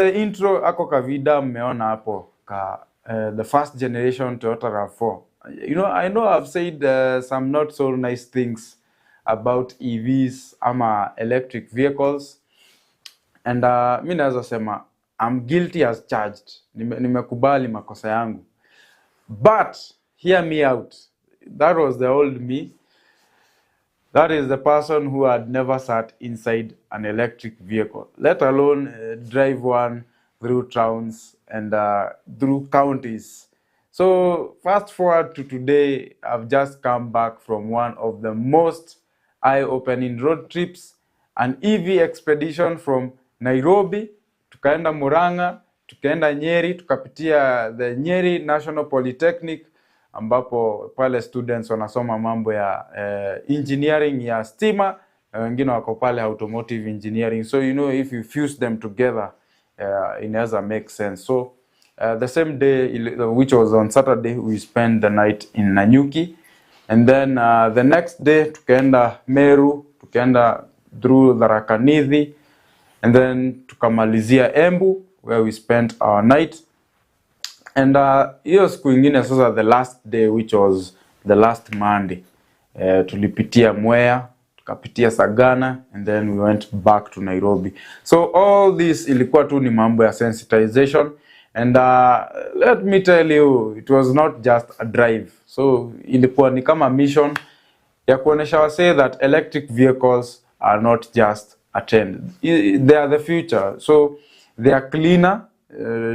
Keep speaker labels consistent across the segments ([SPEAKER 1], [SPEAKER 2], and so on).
[SPEAKER 1] The intro ako kavida mmeona hapo ka the first generation Toyota RAV4. You know, I know I've said some not so nice things about EVs ama electric vehicles, and mi naweza sema I'm guilty as charged. Nimekubali makosa yangu, but hear me out. That was the old me. That is the person who had never sat inside an electric vehicle, let alone drive one through towns and through counties. So fast forward to today, I've just come back from one of the most eye-opening road trips, an EV expedition from Nairobi, tukaenda Murang'a, tukaenda Nyeri, tukapitia the Nyeri National Polytechnic, ambapo pale students wanasoma mambo ya engineering ya stima, wengine wako pale automotive engineering. So you know, if you fuse them together, inaweza make sense. So the same day, which was on Saturday, we spent the night in Nanyuki, and then the next day tukaenda Meru, tukaenda through Tharaka Nithi, and then tukamalizia Embu, where we spent our night. And hiyo siku ingine sasa, the last day, which was the last Monday, tulipitia Mwea, tukapitia Sagana, and then we went back to Nairobi. So all this ilikuwa tu ni mambo ya sensitization, and let me tell you, it was not just a drive. So ilikuwa ni kama mission ya kuonesha wase that electric vehicles are not just a trend, they are the future. So they are cleaner,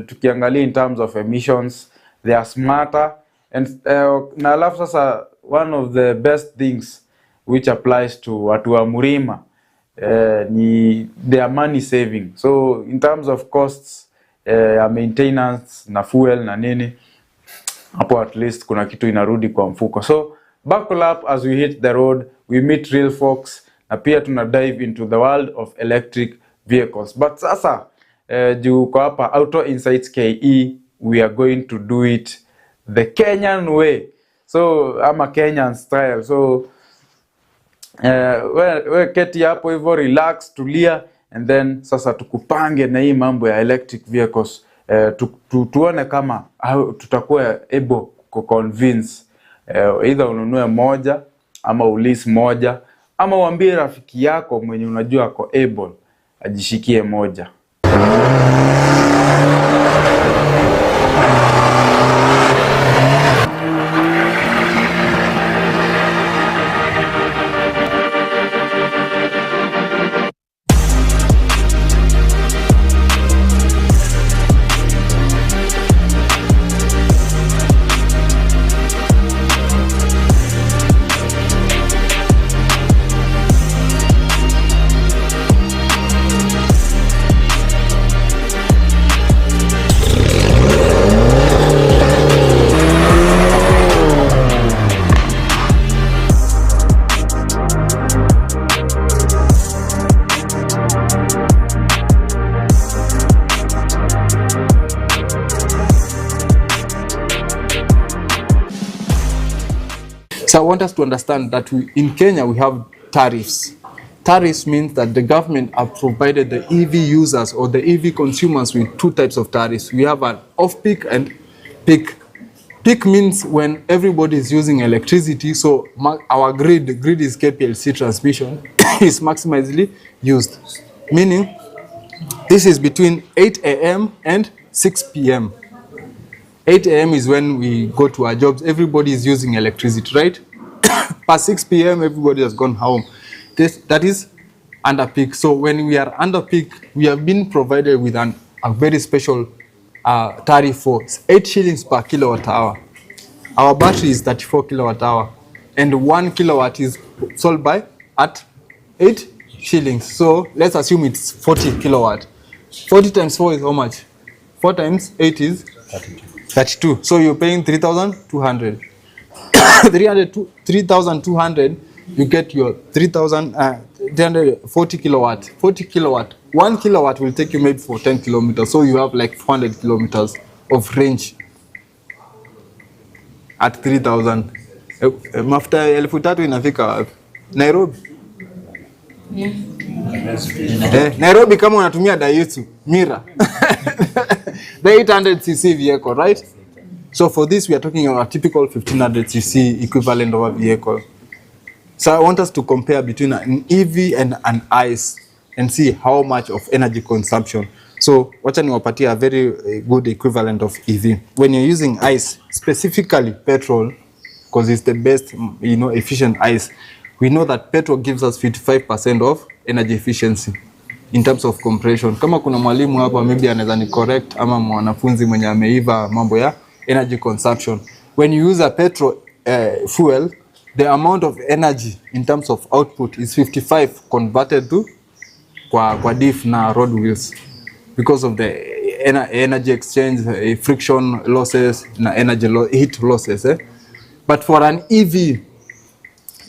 [SPEAKER 1] tukiangalia in terms of emissions, they are smarter, and na alafu sasa one of the best things which applies to watu wa Murima ni their money saving. So in terms of costs, maintenance na fuel na nini, hapo at least kuna kitu inarudi kwa mfuko. So buckle up as we hit the road, we meet real folks, na pia tuna dive into the world of electric vehicles. But sasa juu kwa hapa Auto Insights KE, we are going to do it the Kenyan way. So I'm a Kenyan style. So we keti hapo hivyo, relax, tulia, and then sasa tukupange na hii mambo ya electric vehicles. Tuone kama tutakuwa able kuconvince either ununue moja ama ulease moja, ama uambie rafiki yako mwenye unajua ako able ajishikie moja.
[SPEAKER 2] So I want us to understand that in Kenya we have tariffs. Tariffs means that the government have provided the EV users or the EV consumers with two types of tariffs. We have an off-peak and peak. Peak means when everybody is using electricity, so our grid is KPLC transmission, is maximally used. Meaning, this is between 8 a.m. and 6 p.m. 8 a.m. is when we go to our jobs. Everybody is using electricity, right? Past 6 p.m. everybody has gone home. That is under peak. So when we are under peak, we have been provided with a very special tariff for 8 shillings per kilowatt hour. Our battery is 34 kilowatt hour, and 1 kilowatt is sold at 8 shillings. So let's assume it's 40 kilowatt. 40 times 4 is how much? 4 times 8 is 32. So you're paying 3,200. 3,200, you get your 340 kilowatt. 40 kilowatt. 1 kilowatt will take you maybe for 10 kilometers. So you have like 400 kilometers of range at 3,000. Mafuta 3,000 inafika Nairobi. Nairobi kama unatumia Daihatsu Mira. The 800cc vehicle, right? So for this we are talking about a typical 1500cc equivalent of a vehicle. So I want us to compare between an EV and an ICE and see how much of energy consumption. So wacha niwapatie a very good equivalent of EV. When you're using ICE, specifically petrol, because it's the best, efficient ICE, we know that petrol gives us 55% of energy efficiency in terms of compression. Kama kuna mwalimu hapa maybe anaweza ni correct ama mwanafunzi mwenye ameiva mambo ya energy consumption. When you use a petrol fuel, the amount of energy in terms of output is 55 converted to kwa diff na road wheels because of the energy exchange, friction losses na heat losses. But for an EV,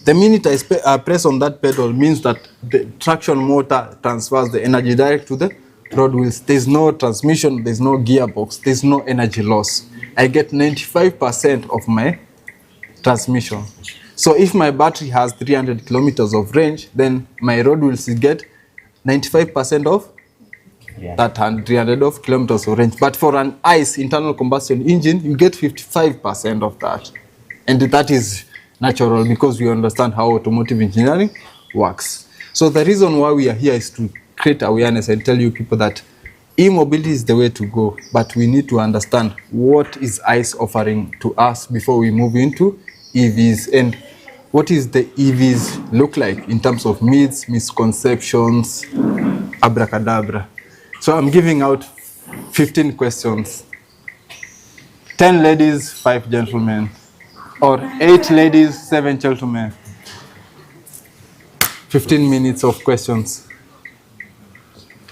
[SPEAKER 2] the minute I press on that pedal means that the traction motor transfers the energy direct to the road wheels. There's no transmission, there's no gearbox, there's no energy loss. I get 95% of my transmission. So if my battery has 300 kilometers of range, then my road wheels get 95% of that 300 of kilometers of range. But for an ICE, internal combustion engine, you get 55% of that. And that is natural because we understand how automotive engineering works. So the reason why we are here is to create awareness and tell you people that e-mobility is the way to go, but we need to understand what is ICE offering to us before we move into EVs, and what is the EVs look like in terms of myths, misconceptions, abracadabra. So I'm giving out 15 questions. 10 ladies, 5 gentlemen. Or 8 ladies, 7 gentlemen. 15 minutes of questions.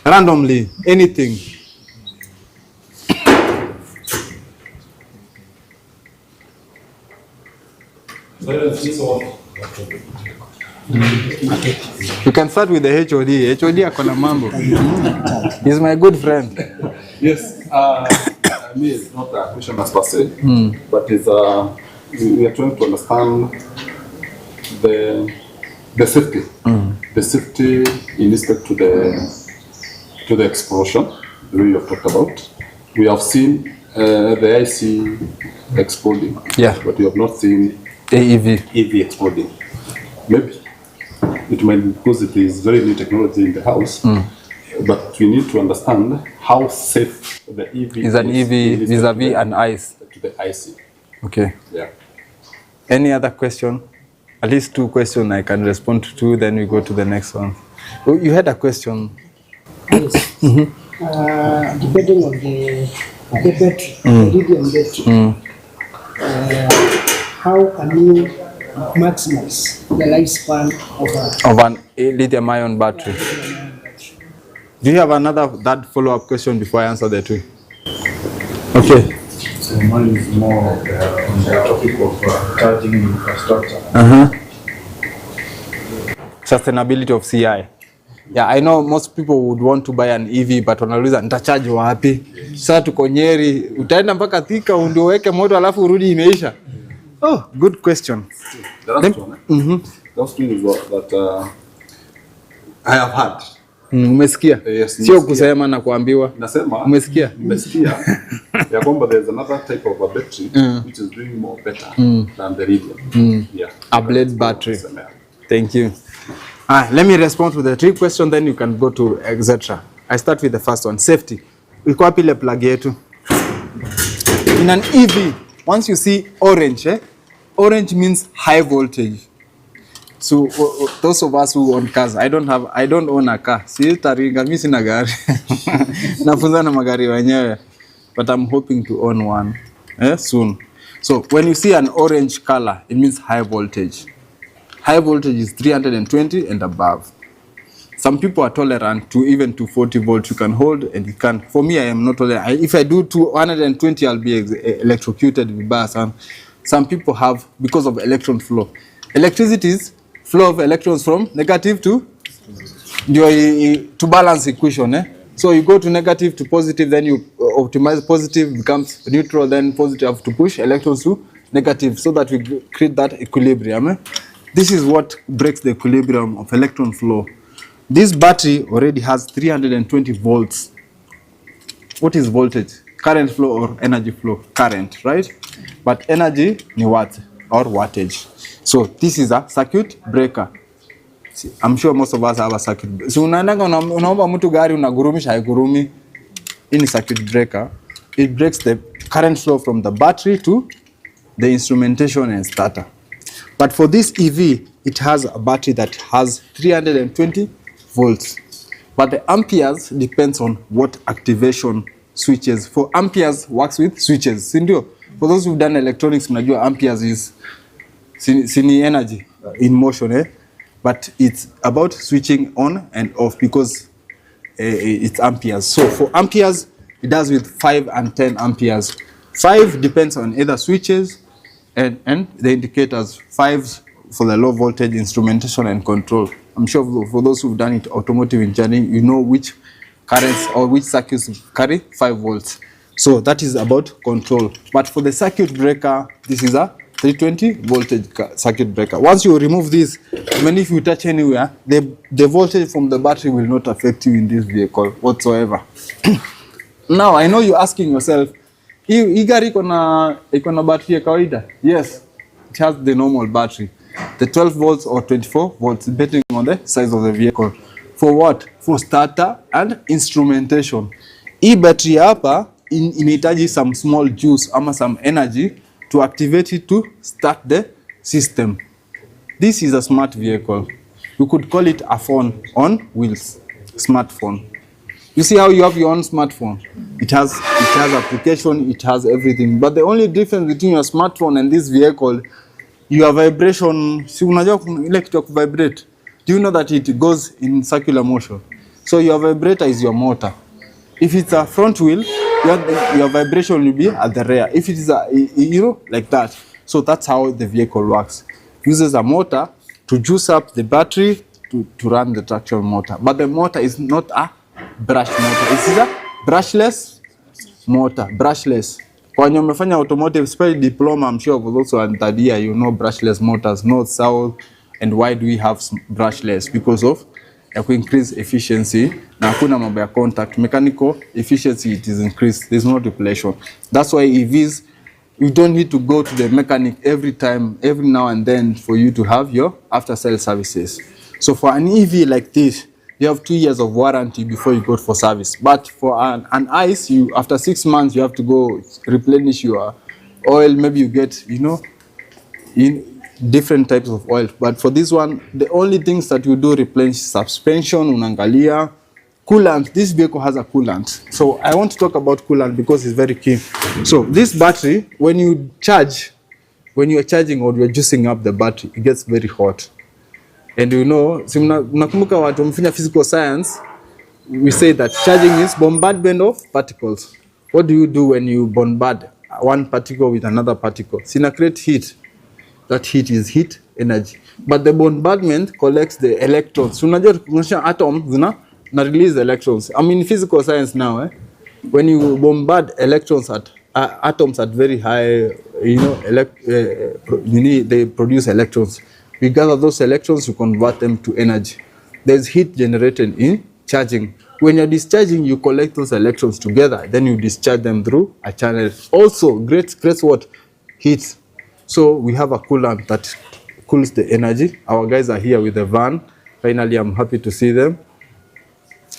[SPEAKER 2] Randomly, anything. You can start with the HOD. HOD akona mambo. He's my good friend.
[SPEAKER 3] Yes. Me, it's not a question as per se, but it's we are trying to understand the safety. The safety in respect to the explosion that we have talked about. We have seen the IC exploding, but we have not seen
[SPEAKER 2] the EV
[SPEAKER 3] exploding. Maybe it might be because it is very new technology in the house, but we need to understand how safe the EV
[SPEAKER 2] is an EV vis-a-vis an ICE.
[SPEAKER 3] To the IC.
[SPEAKER 2] Okay.
[SPEAKER 3] Yeah.
[SPEAKER 2] Any other question? At least 2 questions I can respond to, then we go to the next one. Oh, you had a question.
[SPEAKER 4] Yes. Depending on the battery, the lithium battery, how can you maximize the lifespan
[SPEAKER 2] of an lithium-ion battery? Do you have that follow-up question before I answer the 2? Okay.
[SPEAKER 5] So mine is more on the topic of charging infrastructure.
[SPEAKER 2] Sustainability of CI. Yeah, I know most people would want to buy an EV, but wanauliza nitacharge wapi? Sasa tuko Nyeri, utaenda mpaka Thika ndio uweke moto alafu urudi imeisha. Oh, good question.
[SPEAKER 3] The last one. Last one is that I have heard.
[SPEAKER 2] Umesikia?
[SPEAKER 3] Yes,
[SPEAKER 2] sio kusema na kuambiwa.
[SPEAKER 3] Nasema.
[SPEAKER 2] Umesikia?
[SPEAKER 3] Nimesikia. Ya kwamba there's another type of a battery which is doing more better than the lithium. Yeah.
[SPEAKER 2] A blade battery. Thank you. Let me respond to the 3 questions, then you can go to etc. I start with the first one. Safety. Iko wapi ile plug yetu? In an EV, once you see orange, orange means high voltage. So those of us who own cars, I don't own a car. Si taringa mimi sina gari. Nafunza na magari wenyewe, but I'm hoping to own one soon. So when you see an orange color, it means high voltage. High voltage is 320 and above. Some people are tolerant to even 240 volts you can hold, and you can. For me, I am not tolerant. If I do 220, I'll be electrocuted with bars. And some people have, because of electron flow. Electricity is flow of electrons from negative to balance equation. So you go to negative to positive, then you optimize positive becomes neutral, then positive have to push electrons to negative so that we create that equilibrium. This is what breaks the equilibrium of electron flow. This battery already has 320 volts. What is voltage? Current flow or energy flow? Current, right? But energy ni watt or wattage. So this is a circuit breaker. See, I'm sure most of us have a circuit breaker. So unaomba mtu gari unagurumisha haigurumi. In a circuit breaker, it breaks the current flow from the battery to the instrumentation and starter. But for this EV, it has a battery that has 320 volts. But the amperes depends on what activation switches. For amperes works with switches. Sindio? For those who've done electronics, mnajua amperes is sini energy in motion, eh? But it's about switching on and off because it's amperes. So for amperes, it does with 5 and 10 amperes. 5 depends on either switches and the indicators. 5 for the low voltage instrumentation and control. I'm sure for those who've done it automotive engineering, you know which currents or which circuits carry 5 volts. So that is about control. But for the circuit breaker, this is a 320 voltage circuit breaker. Once you remove this, even if you touch anywhere, the voltage from the battery will not affect you in this vehicle whatsoever. Now, I know you're asking yourself, hii gari iko na battery ya kawaida? Yes, it has the normal battery. The 12 volts or 24 volts, depending on the size of the vehicle. For what? For starter and instrumentation. Hii battery hapa inahitaji some small juice ama some energy to activate it to start the system. This is a smart vehicle. You could call it a phone on wheels, smartphone. You see how you have your own smartphone? It has application, it has everything. But the only difference between your smartphone and this vehicle, your vibration, si unajua ile kitu ya vibrate. Do you know that it goes in circular motion? So your vibrator is your motor. If it's a front wheel, your vibration will be at the rear. If it is like that. So that's how the vehicle works. Uses a motor to juice up the battery to run the traction motor. But the motor is not a brush motor. It is a brushless motor. Brushless. When you umefanya automotive spell diploma, I'm sure for those who are in third year, you know brushless motors, north, south, and why do we have brushless? Because of increase efficiency. Na hakuna mambo ya contact. Mechanical efficiency, it is increased. There's no depletion. That's why EVs, you don't need to go to the mechanic every time, every now and then for you to have your after-sale services. So for an EV like this, you have 2 years of warranty before you go for service. But for an ICE, after 6 months, you have to go replenish your oil. Maybe you get, in different types of oil. But for this one, the only things that you do replenish suspension, unangalia, coolant. This vehicle has a coolant. So I want to talk about coolant because it's very key. So this battery, when you are charging or you're juicing up the battery, it gets very hot. And nakumbuka watu mfanya physical science, we say that charging is bombardment of particles. What do you do when you bombard one particle with another particle? Sina create heat. That heat is heat energy. But the bombardment collects the electrons. Unajua atoms na release electrons. I mean physical science now, when you bombard electrons at atoms at very high, they produce electrons. We gather those electrons to convert them to energy. There's heat generated in charging. When you're discharging, you collect those electrons together, then you discharge them through a channel. Also, creates what? Heat. So we have a coolant that cools the energy. Our guys are here with the van. Finally, I'm happy to see them.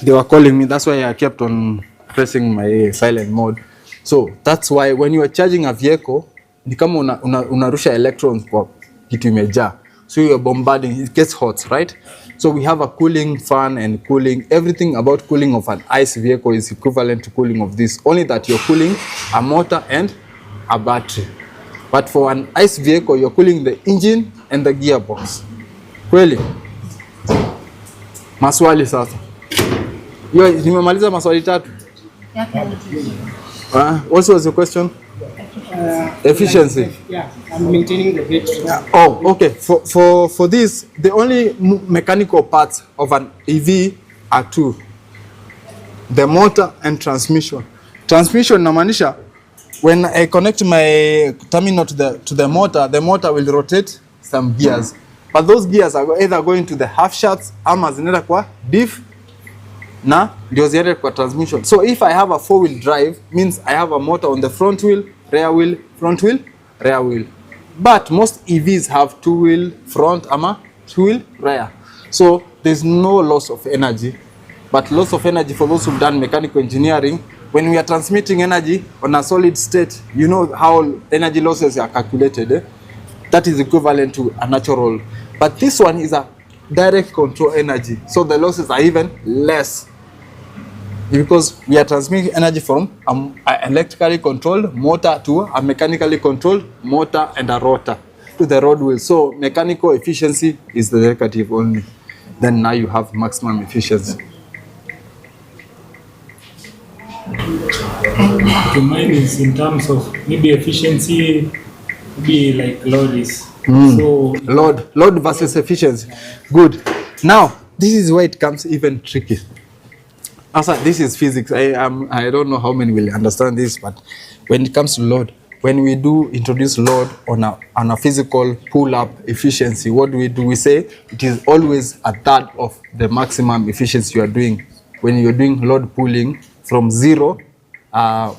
[SPEAKER 2] They were calling me. That's why I kept on pressing my silent mode. So that's why when you are charging a vehicle, ni kama unarusha electrons kwa kitu imejaa. So you are bombarding, it gets hot, right? So we have a cooling fan and cooling. Everything about cooling of an ICE vehicle is equivalent to cooling of this. Only that you're cooling a motor and a battery. But for an ICE vehicle, you're cooling the engine and the gearbox. Kweli? Maswali sasa. Nimemaliza maswali 3. What was your question? Efficiency.
[SPEAKER 4] Yeah, I'm maintaining the battery.
[SPEAKER 2] Oh, okay. For this, the only mechanical parts of an EV are 2. The motor and transmission. Transmission namaanisha when I connect my terminal to the motor will rotate some gears. but those gears are either going to the half shafts ama zinaenda kwa diff na ndio ziende kwa transmission. So if I have a 4-wheel drive, means I have a motor on the front wheel, front wheel, rear wheel. But most EVs have 2-wheel front ama 2-wheel rear. So there's no loss of energy. But loss of energy, for those who've done mechanical engineering, when we are transmitting energy on a solid state, you know how energy losses are calculated. That is equivalent to a natural. But this one is a direct control energy. So the losses are even less. Because we are transmitting energy from an electrically controlled motor to a mechanically controlled motor and a rotor to the road wheel. So mechanical efficiency is the negative only. Then now you have maximum efficiency.
[SPEAKER 6] Okay, mine is in terms of maybe efficiency, be like lorries. So
[SPEAKER 2] Load versus efficiency. Good. Now this is where it comes even tricky. Also, this is physics. I don't know how many will understand this, but when it comes to load, when we do introduce load on a physical pull-up efficiency, what do? We say it is always a third of the maximum efficiency you are doing when you're doing load pulling from zero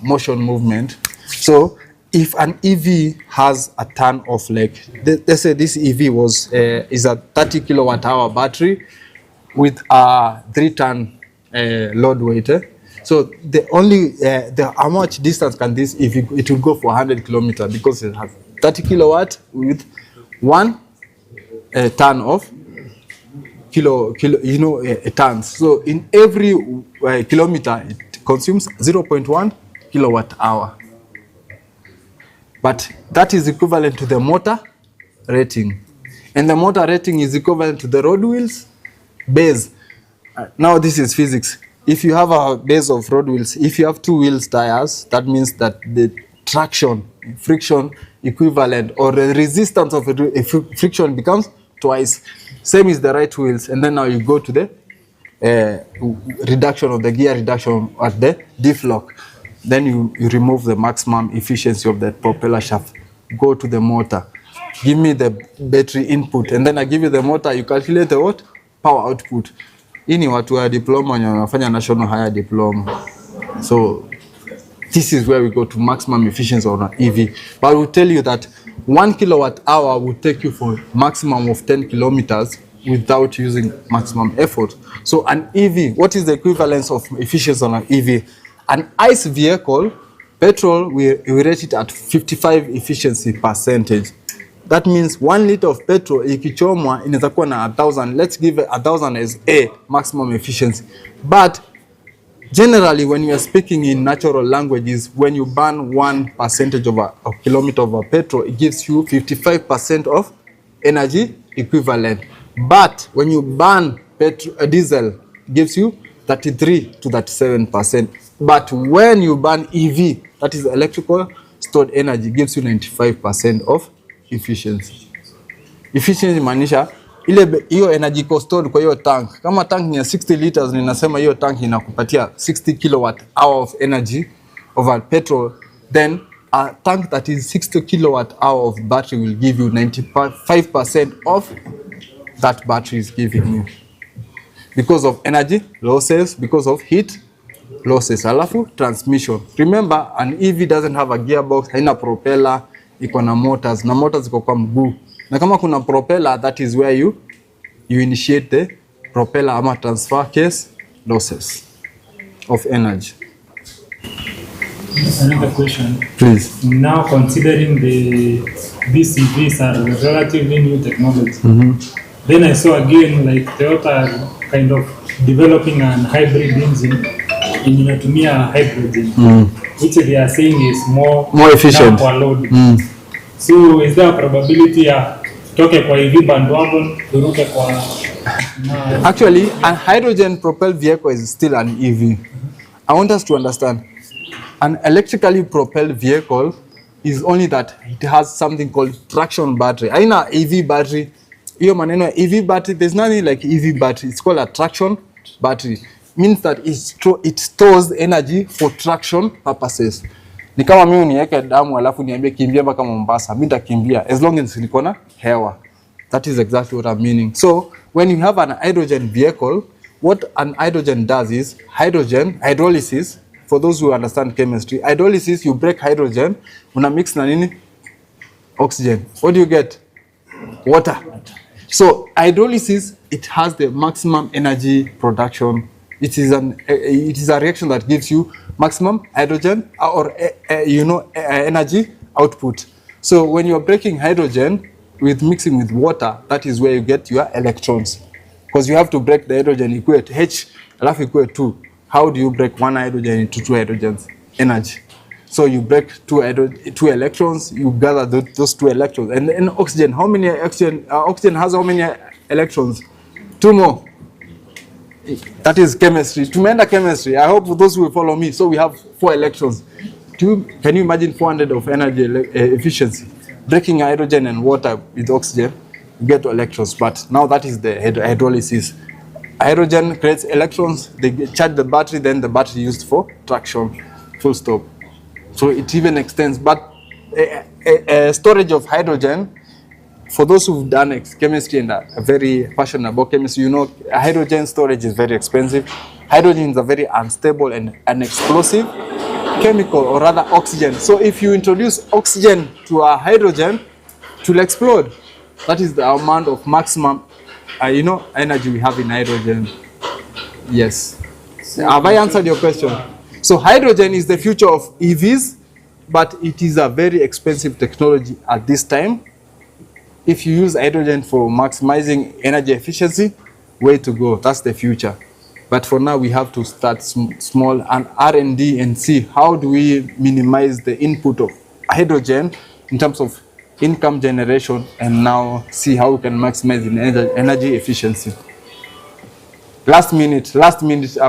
[SPEAKER 2] motion movement. So if an EV has a ton of, like, let's say this EV is a 30 kilowatt hour battery with a 3-ton load weight. So the only how much distance can this EV go? It will go for 100 kilometers because it has 30 kilowatt with 1 ton of tons. So in every kilometer it consumes 0.1 kilowatt hour. But that is equivalent to the motor rating, and the motor rating is equivalent to the road wheels base. Now this is physics. If you have a base of road wheels, if you have 2 wheels tires, that means that the traction, friction equivalent, or the resistance of friction becomes twice. Same is the right wheels, and then now you go to the reduction of the gear reduction at the diff lock. Then you remove the maximum efficiency of the propeller shaft. Go to the motor. Give me the battery input, and then I give you the motor. You calculate the what? Power output. Hii ni watu wa diploma wanafanya national higher diploma. So this is where we go to maximum efficiency on an EV. But I will tell you that 1 kilowatt hour will take you for maximum of 10 kilometers without using maximum effort. So an EV, what is the equivalence of efficiency on an EV? An ICE vehicle, petrol, we rate it at 55 efficiency percentage. That means 1 liter of petrol ikichomwa inaweza kuwa na 1,000. Let's give 1,000 as a maximum efficiency. But generally, when we are speaking in natural languages, when you burn 1% of a kilometer of a petrol, it gives you 55% of energy equivalent. But when you burn diesel, it gives you 33 to 37%. But when you burn EV, that is electrical stored energy, gives you 95% of efficiency. Efficiency maanisha ile hiyo energy iko stored kwa hiyo tank. Kama tank ni ya 60 liters, ninasema hiyo tank inakupatia 60 kilowatt hour of energy over petrol, then a tank that is 60 kilowatt hour of battery will give you 95% of that battery is giving you. Because of energy losses, because of heat losses. Alafu transmission. Remember, an EV doesn't have a gearbox, haina propeller, iko na motors, na motors iko kwa mguu. Na kama kuna propeller, that is where you initiate the propeller ama transfer case losses of energy.
[SPEAKER 6] Another question.
[SPEAKER 2] Please.
[SPEAKER 6] Now considering these EVs are relatively new technology, then I saw again like Toyota are kind of developing an hybrid engine inatumia hydrogen, which they are saying is more
[SPEAKER 2] efficient
[SPEAKER 6] for load. So is there a probability ya toke kwa EV bandwagon turuke kwa
[SPEAKER 2] Actually, a hydrogen propelled vehicle is still an EV. I want us to understand, an electrically propelled vehicle is only that it has something called traction battery. Haina EV battery. Hiyo maneno EV battery, there's nothing like EV battery. It's called a traction battery. Means that it stores energy for traction purposes. Ni kama mimi niweke damu alafu niambie kimbia mpaka Mombasa, mimi nitakimbia as long as niko na hewa. That is exactly what I'm meaning. So when you have an hydrogen vehicle, what an hydrogen does is hydrolysis. For those who understand chemistry, hydrolysis, you break hydrogen, una mix na nini? Oxygen. What do you get? Water. So hydrolysis, it has the maximum energy production. It is a reaction that gives you maximum hydrogen or energy output. So when you are breaking hydrogen with mixing with water, that is where you get your electrons, because you have to break the hydrogen equate H alafu equate 2. How do you break one hydrogen into two hydrogens? Energy. So you break two electrons, you gather those two electrons. And in oxygen, how many oxygen has how many electrons? 2 more. That is chemistry. Tumeenda chemistry. I hope those will follow me. So we have 4 electrons. Can you imagine 400 of energy efficiency? Breaking hydrogen and water with oxygen, you get electrons. But now that is the hydrolysis. Hydrogen creates electrons, they charge the battery, then the battery used for traction, full stop. So it even extends. But storage of hydrogen, for those who've done chemistry and are very passionate about chemistry, you know hydrogen storage is very expensive. Hydrogen is a very unstable and an explosive chemical, or rather oxygen. So if you introduce oxygen to a hydrogen, it will explode. That is the amount of maximum energy we have in hydrogen. Yes. Have I answered your question? So hydrogen is the future of EVs, but it is a very expensive technology at this time. If you use hydrogen for maximizing energy efficiency, way to go. That's the future. But for now, we have to start small and R&D and see how do we minimize the input of hydrogen in terms of income generation, and now see how we can maximize energy efficiency. Last minute,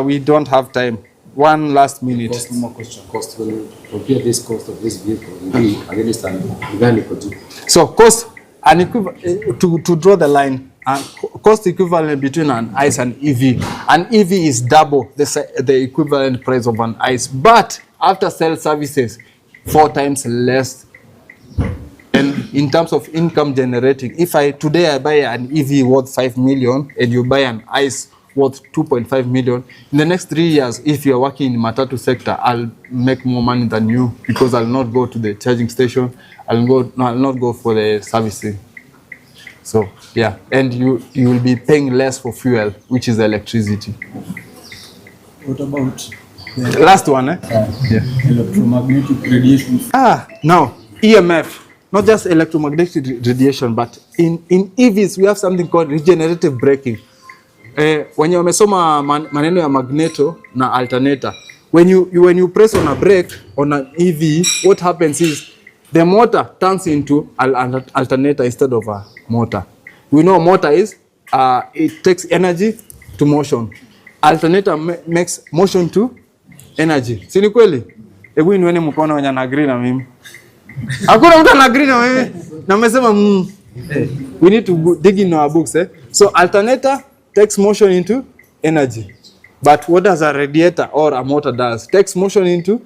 [SPEAKER 2] we don't have time. One last minute.
[SPEAKER 7] Cost, no more question. Cost, when you compare this cost of this vehicle against an organic.
[SPEAKER 2] So cost, to draw the line, cost equivalent between an ICE and EV. An EV is double the equivalent price of an ICE, but after sale services, 4 times less. And in terms of income generating, if today I buy an EV worth 5 million and you buy an ICE worth 2.5 million, in the next 3 years, if you're working in the matatu sector, I'll make more money than you, because I'll not go to the charging station, I'll not go for the servicing. So yeah, and you will be paying less for fuel, which is electricity.
[SPEAKER 5] What about
[SPEAKER 2] the last one?
[SPEAKER 5] electromagnetic radiation?
[SPEAKER 2] Now EMF. Not just electromagnetic radiation, but in EVs we have something called regenerative braking. Wenye wamesoma maneno ya magneto na alternator, when you press on a brake on an EV, what happens is the motor turns into an alternator instead of a motor. We know motor is it takes energy to motion. Alternator makes motion to energy. Si ni kweli? Hebu nione mkono wenye agree na mimi. Hakuna mtu anagree na mimi. Na mmesema we need to dig in our books. So alternator takes motion into energy. But what does a radiator or a motor does? Takes motion into,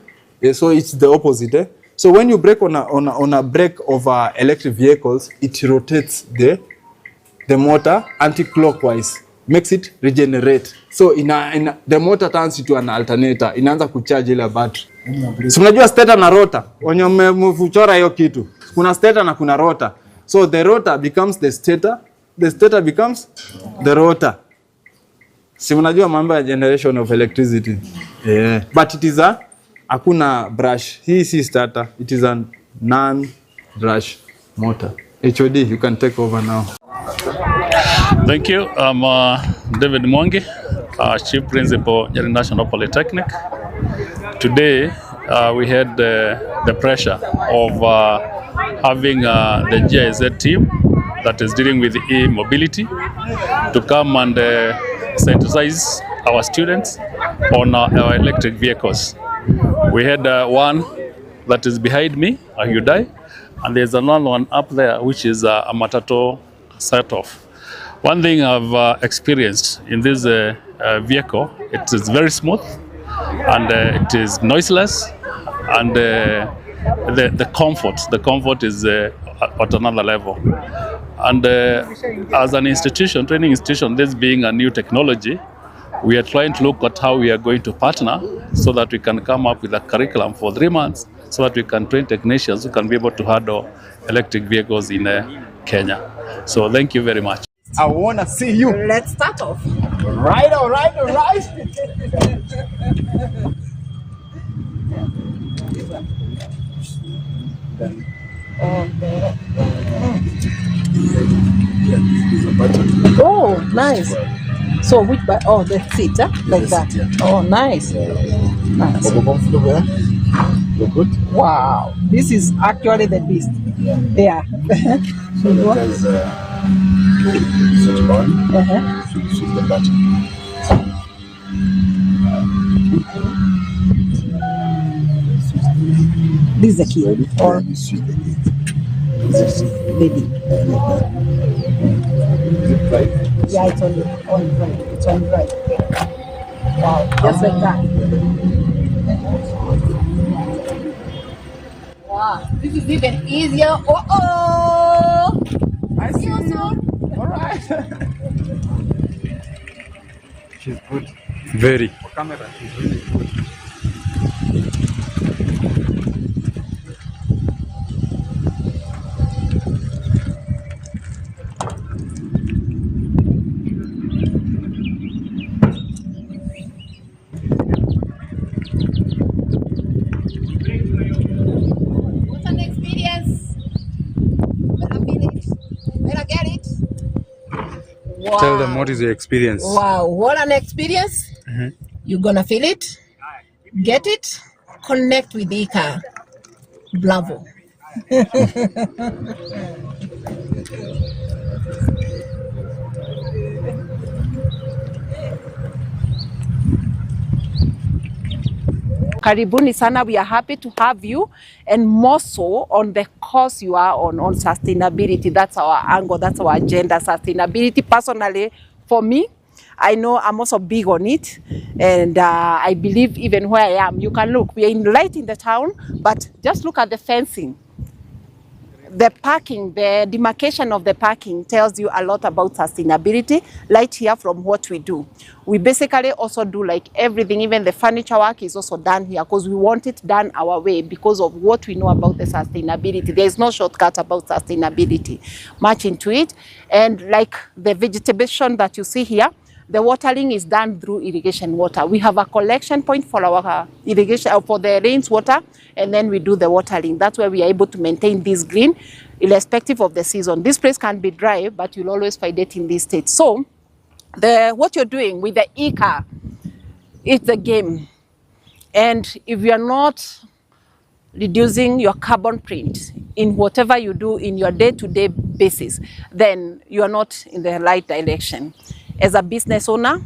[SPEAKER 2] so it's the opposite. So when you brake on a brake of electric vehicles, it rotates the motor anti-clockwise, makes it regenerate. So the motor turns into an alternator, inaanza kucharge ile battery. So unajua stator na rotor, wenye mfuchora hiyo kitu. Kuna stator na kuna rotor. So the rotor becomes the stator becomes the rotor. Si unajua mambo ya generation of electricity. Yeah. But it is hakuna brush. Hii si starter. It is a non-brush motor. HOD, you can take over now.
[SPEAKER 8] Thank you. I'm David Mwangi, Chief Principal, Nyeri National Polytechnic. Today, we had the pressure of having the GIZ team that is dealing with e-mobility to come and sensitize our students on our electric vehicles. We had one that is behind me, a Hyundai, and there's another one up there, which is a Matatu set-off. One thing I've experienced in this vehicle, it is very smooth, and it is noiseless, and the comfort is at another level. And as an institution, training institution, this being a new technology, we are trying to look at how we are going to partner so that we can come up with a curriculum for 3 months so that we can train technicians who can be able to handle electric vehicles in Kenya. So thank you very much.
[SPEAKER 2] I wanna see you.
[SPEAKER 9] Let's start off.
[SPEAKER 2] All right.
[SPEAKER 9] Oh, nice. So which by the seat, like that. Oh, nice. Nice.
[SPEAKER 2] You're good.
[SPEAKER 9] Wow, this is actually the beast. Yeah.
[SPEAKER 2] There's switch on. Switch the button.
[SPEAKER 9] This is the key. Or baby. Yeah, it's on right. It's on right. Wow, just like that. Wow, this is even easier.
[SPEAKER 2] I see you soon. All right. She's good.
[SPEAKER 1] Very.
[SPEAKER 2] For camera, she's really good.
[SPEAKER 9] What an experience. Better feel it. Better get it. Wow.
[SPEAKER 1] Tell them what is your experience.
[SPEAKER 9] Wow, what an experience. You're gonna feel it, get it, connect with Ika. Bravo. Karibuni sana, we are happy to have you, and more so on the course you are on sustainability. That's our angle, that's our agenda, sustainability. Personally, for me, I know I'm also big on it, and I believe even where I am, you can look, we are in light in the town, but just look at the fencing. The parking, the demarcation of the parking tells you a lot about sustainability, right here from what we do. We basically also do like everything, even the furniture work is also done here because we want it done our way because of what we know about the sustainability. There is no shortcut about sustainability, much into it. And like the vegetation that you see here, the watering is done through irrigation water. We have a collection point for our irrigation, for the rainwater, and then we do the watering. That's where we are able to maintain this green, irrespective of the season. This place can be dry, but you'll always find it in this state. So, what you're doing with the e-car, it's the game. And if you're not reducing your carbon print in whatever you do in your day-to-day basis, then you are not in the right direction. As a business owner,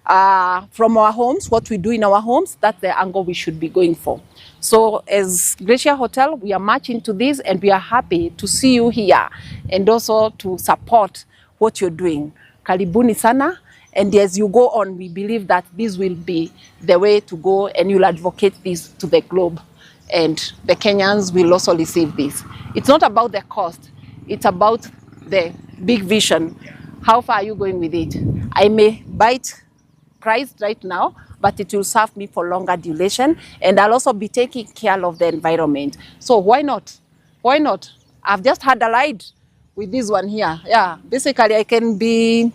[SPEAKER 9] from our homes, what we do in our homes, that's the angle we should be going for. So as Glacier Hotel, we are much into this, and we are happy to see you here and also to support what you're doing. Karibuni sana. And as you go on, we believe that this will be the way to go, and you'll advocate this to the globe. And the Kenyans will also receive this. It's not about the cost. It's about the big vision. How far are you going with it? I may bite price right now, but it will serve me for longer duration, and I'll also be taking care of the environment. So why not? Why not? I've just had a ride with this one here. Yeah, basically I can be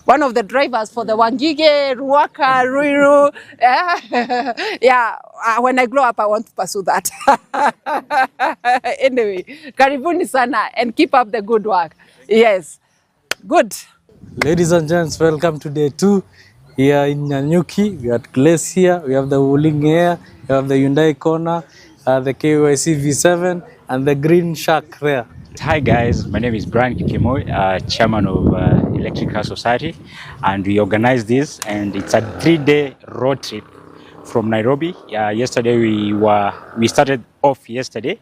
[SPEAKER 9] one of the drivers for the Wangige, Ruaka, Ruiru. Yeah, when I grow up, I want to pursue that. Anyway, karibuni sana, and keep up the good work. Yes. Good.
[SPEAKER 10] Ladies and gents, welcome to day 2 here in Nanyuki. We are at Glacier, we have the Wuling Air, we have the Hyundai Kona, the KYC V7, and the Green Shark there.
[SPEAKER 11] Hi guys, my name is Brian Kikimoi, chairman of Electric Car Society, and we organized this, and it's a 3-day road trip from Nairobi. Yesterday we started off yesterday.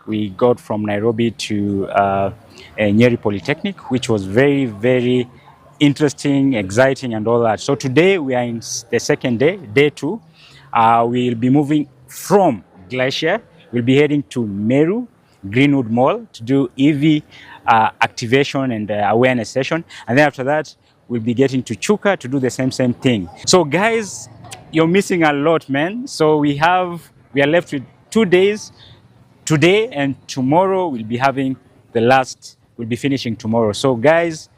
[SPEAKER 11] We got from Nairobi to Nyeri Polytechnic, which was very, very interesting, exciting, and all that. So today we are in the second day, day 2. We'll be moving from Glacier. We'll be heading to Meru, Greenwood Mall to do EV activation and awareness session. And then after that, we'll be getting to Chuka to do the same thing. So guys, you're missing a lot, man. So we are left with 2 days. Today and tomorrow we'll be having we'll be finishing tomorrow. So guys,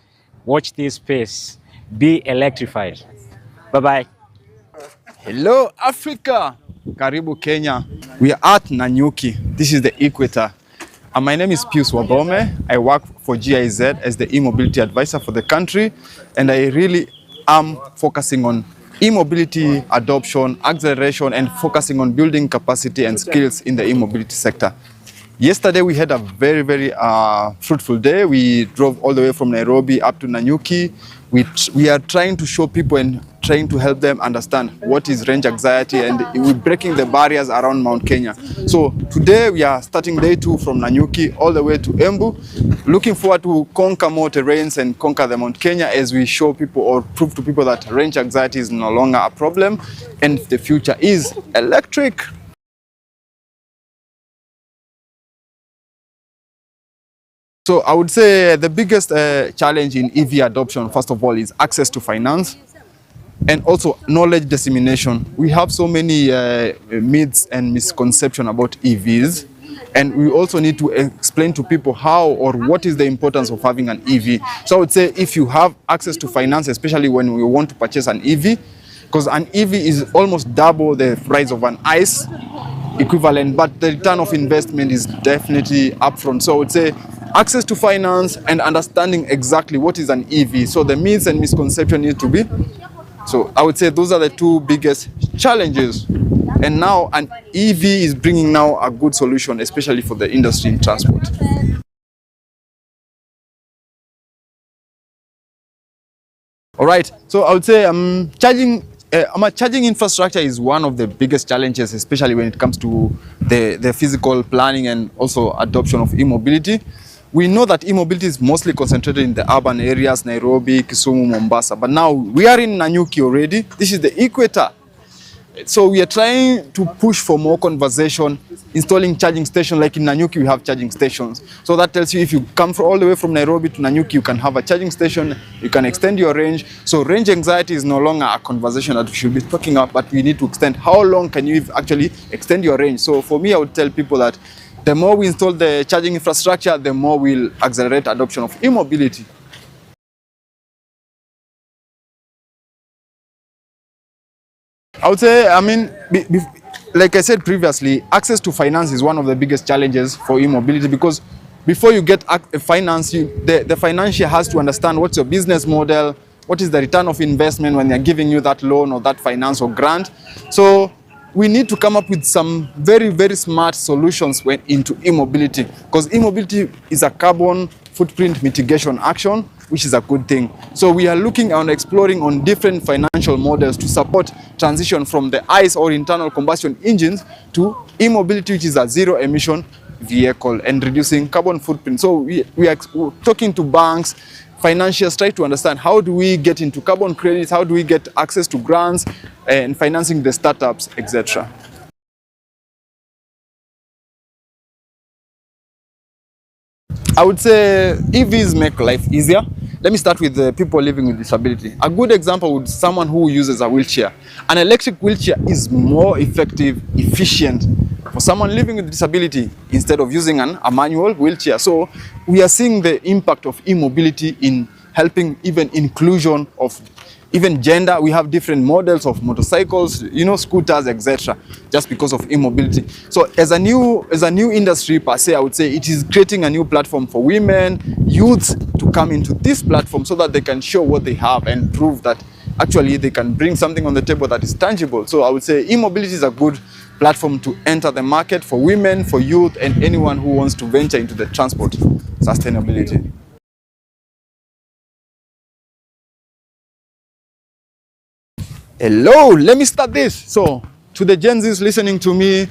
[SPEAKER 11] watch this space. Be electrified. Bye-bye.
[SPEAKER 2] Hello, Africa. Karibu, Kenya. We are at Nanyuki. This is the equator. And my name is Pius Wabome. I work for GIZ as the e-mobility advisor for the country. And I really am focusing on e-mobility adoption, acceleration, and focusing on building capacity and skills in the e-mobility sector. Yesterday, we had a very, very fruitful day. We drove all the way from Nairobi up to Nanyuki. We are trying to show people and trying to help them understand what is range anxiety, and we're breaking the barriers around Mount Kenya. So today we are starting day 2 from Nanyuki all the way to Embu. Looking forward to conquer more terrains and conquer the Mount Kenya as we show people or prove to people that range anxiety is no longer a problem and the future is electric. So I would say the biggest challenge in EV adoption, first of all, is access to finance and also knowledge dissemination. We have so many myths and misconceptions about EVs, and we also need to explain to people how or what is the importance of having an EV. So I would say if you have access to finance, especially when we want to purchase an EV, because an EV is almost double the price of an ICE equivalent, but the return of investment is definitely upfront. So I would say access to finance and understanding exactly what is an EV. So the myths and misconceptions need to be. So I would say those are the 2 biggest challenges. And now an EV is bringing now a good solution, especially for the industry in transport. All right, so I would say charging infrastructure is one of the biggest challenges, especially when it comes to the physical planning and also adoption of e-mobility. We know that e-mobility is mostly concentrated in the urban areas, Nairobi, Kisumu, Mombasa. But now we are in Nanyuki already. This is the equator. So we are trying to push for more conversation, installing charging stations. Like in Nanyuki, we have charging stations. So that tells you if you come all the way from Nairobi to Nanyuki, you can have a charging station, you can extend your range. So range anxiety is no longer a conversation that we should be talking about, but we need to extend how long can you actually extend your range. So for me, I would tell people that the more we install the charging infrastructure, the more we'll accelerate adoption of e-mobility. I would say, like I said previously, access to finance is one of the biggest challenges for e-mobility, because before you get finance, the financier has to understand what's your business model, what is the return of investment when they're giving you that loan or that finance or grant. So we need to come up with some very, very smart solutions into e-mobility, because e-mobility is a carbon footprint mitigation action, which is a good thing. So we are looking and exploring on different financial models to support transition from the ICE or internal combustion engines to e-mobility, which is a zero emission vehicle, and reducing carbon footprint. So we are talking to banks, financiers, try to understand how do we get into carbon credits, how do we get access to grants and financing the startups, etc. I would say EVs make life easier. Let me start with the people living with disability. A good example would be someone who uses a wheelchair. An electric wheelchair is more effective, efficient for someone living with disability instead of using a manual wheelchair. So we are seeing the impact of e-mobility in helping even inclusion of even gender. We have different models of motorcycles, scooters, etc., just because of e-mobility. So as a new industry per se, I would say it is creating a new platform for women, youths to come into this platform so that they can show what they have and prove that actually they can bring something on the table that is tangible. So I would say e-mobility is a good platform to enter the market for women, for youth, and anyone who wants to venture into the transport sustainability. Hello, let me start this. So, to the Gen Zs listening to me,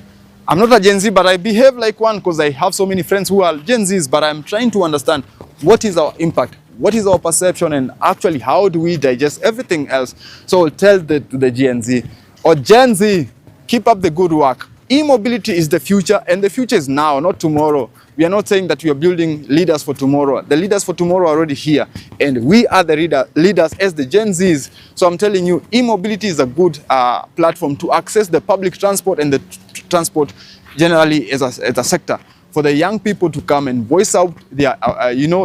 [SPEAKER 2] I'm not a Gen Z, but I behave like one because I have so many friends who are Gen Zs, but I'm trying to understand what is our impact, what is our perception, and actually how do we digest everything else. So I'll tell to the Gen Z, or Gen Z, keep up the good work. e-mobility is the future, and the future is now, not tomorrow. We are not saying that we are building leaders for tomorrow. The leaders for tomorrow are already here, and we are the leaders as the Gen Zs. So I'm telling you, e-mobility is a good platform to access the public transport and the transport generally as a sector, for the young people to come and voice out their,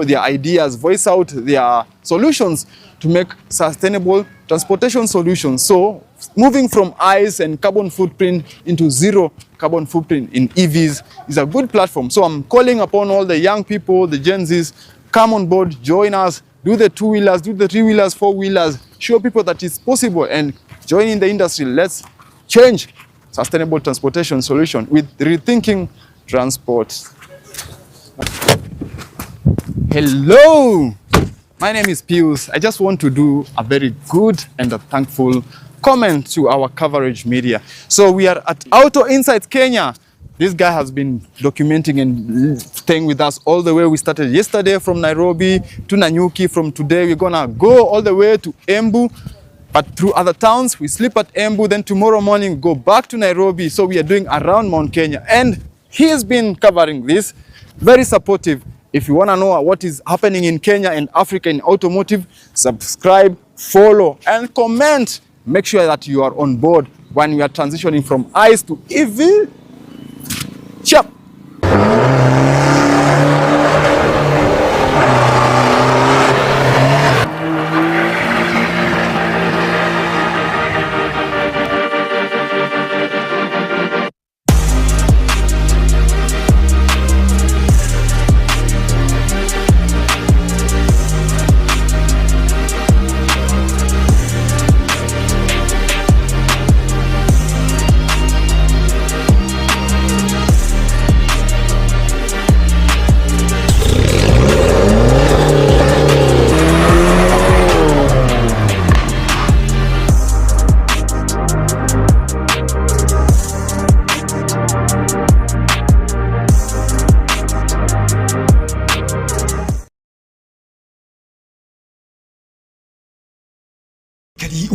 [SPEAKER 2] their ideas, voice out their solutions to make sustainable transportation solutions. So moving from ICE and carbon footprint into zero carbon footprint in EVs is a good platform. So I'm calling upon all the young people, the Gen Zs, come on board, join us, do the two-wheelers, do the three-wheelers, four-wheelers, show people that it's possible, and join in the industry. Let's change sustainable transportation solution with rethinking transport. Hello, my name is Pius. I just want to do a very good and a thankful comment to our coverage media. So we are at Auto Insights Kenya. This guy has been documenting and staying with us all the way. We started yesterday from Nairobi to Nanyuki. From today, we're gonna go all the way to Embu, but through other towns. We sleep at Embu, then tomorrow morning we go back to Nairobi. So we are doing around Mount Kenya, and he has been covering this, very supportive. If you want to know what is happening in Kenya and Africa in automotive, subscribe, follow, and comment. Make sure that you are on board when we are transitioning from ICE to EV. Chop!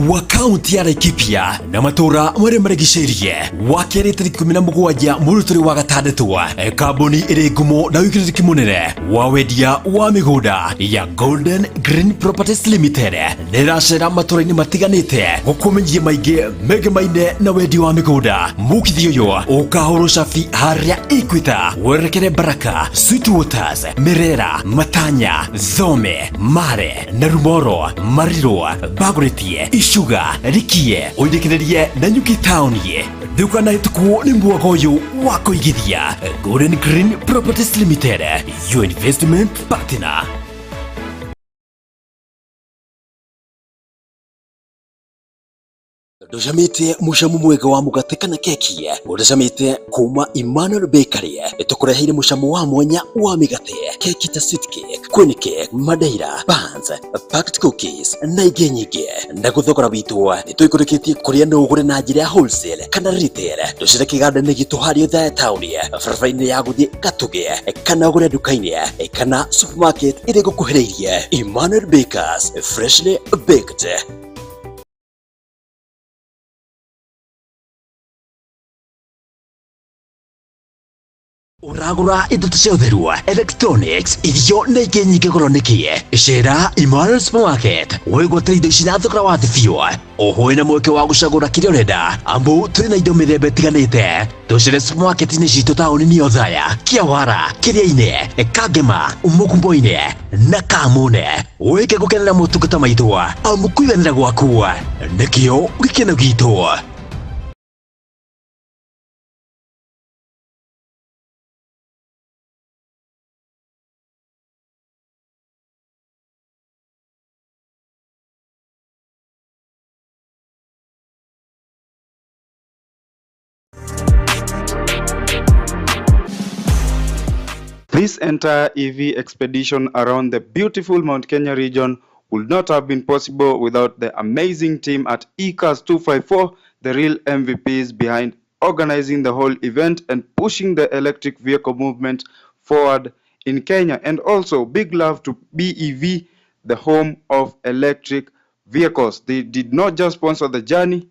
[SPEAKER 12] wa kaunti ya Laikipia na matura mwere marigicĩirie wa kerĩ tarĩki 17 mũrutĩri wa gatandatu kambuni ĩrĩ ngumo na wĩigĩrĩrĩki mũnene wa wendia wa mĩgũnda ya Golden Green Properties Limited nĩracera matũra-inĩ matiganĩte gũkũmenyithia maingĩ megemainie na wendia wa mĩgũnda. Mũgithi ũyũ ũkahũrwo cabi harĩa Equator werekere Baraka, Sweetwaters, Merera, Matanya, Thome, Mare, Narumoro, Mariro, Bagoreti, Ishuga, Rikie, ũithikĩrĩrie Nanyuki Town ye ndũkanahĩtũkwo nĩ mwago ũyũ wa kũigithia. Golden Green Properties Limited, your investment partner. Ndũcamĩte mũcamo mwega wa mũgate kana keki, ũracamĩte kuma Emmanuel Bakery. Tũkũreheire mũcamo wa mwanya wa mĩgate, keki ta sweet cake, queen cake, madeira, buns, packed cookies na ingĩ nyingĩ. Na gũthogora witũ nĩtũikũrũkĩtie kũrĩa no ũgũre na njĩra ya wholesale kana retail. Tũcire kĩganda-inĩ gitũ harĩa Othaya Town, barabara-inĩ ya gũthiĩ Gatũgĩ, kana ũgũre nduka-inĩ kana supermarket ĩrĩa ĩgũkuhĩrĩirie. Emmanuel Bakers, freshly baked. Uragura indo cia ũtheru, electronics, irio na ingĩ nyingĩ goro nĩkĩ. Cera Emmanuel Supermarket wĩgwatĩra indo ici na thogora wa thĩ biũ. Oho wĩna mweke wa gũcagũra kĩrĩa ũrenda, amu twĩ na indo mĩthemba ĩtiganĩte. Tũcere supermarket-inĩ citũ taũni-inĩ ya Othaya, Kĩawara, Kĩrĩa-inĩ, Kangema, Mũkumbo-inĩ na Kamune. Wĩke gũkenera motungata maitũ, amu kũiganĩra gwaku nĩkĩo gĩkeno gitũ.
[SPEAKER 1] This entire EV expedition around the beautiful Mount Kenya region would not have been possible without the amazing team at ECAS 254, the real MVPs behind organizing the whole event and pushing the electric vehicle movement forward in Kenya. And also big love to BEV, the home of electric vehicles. They did not just sponsor the journey,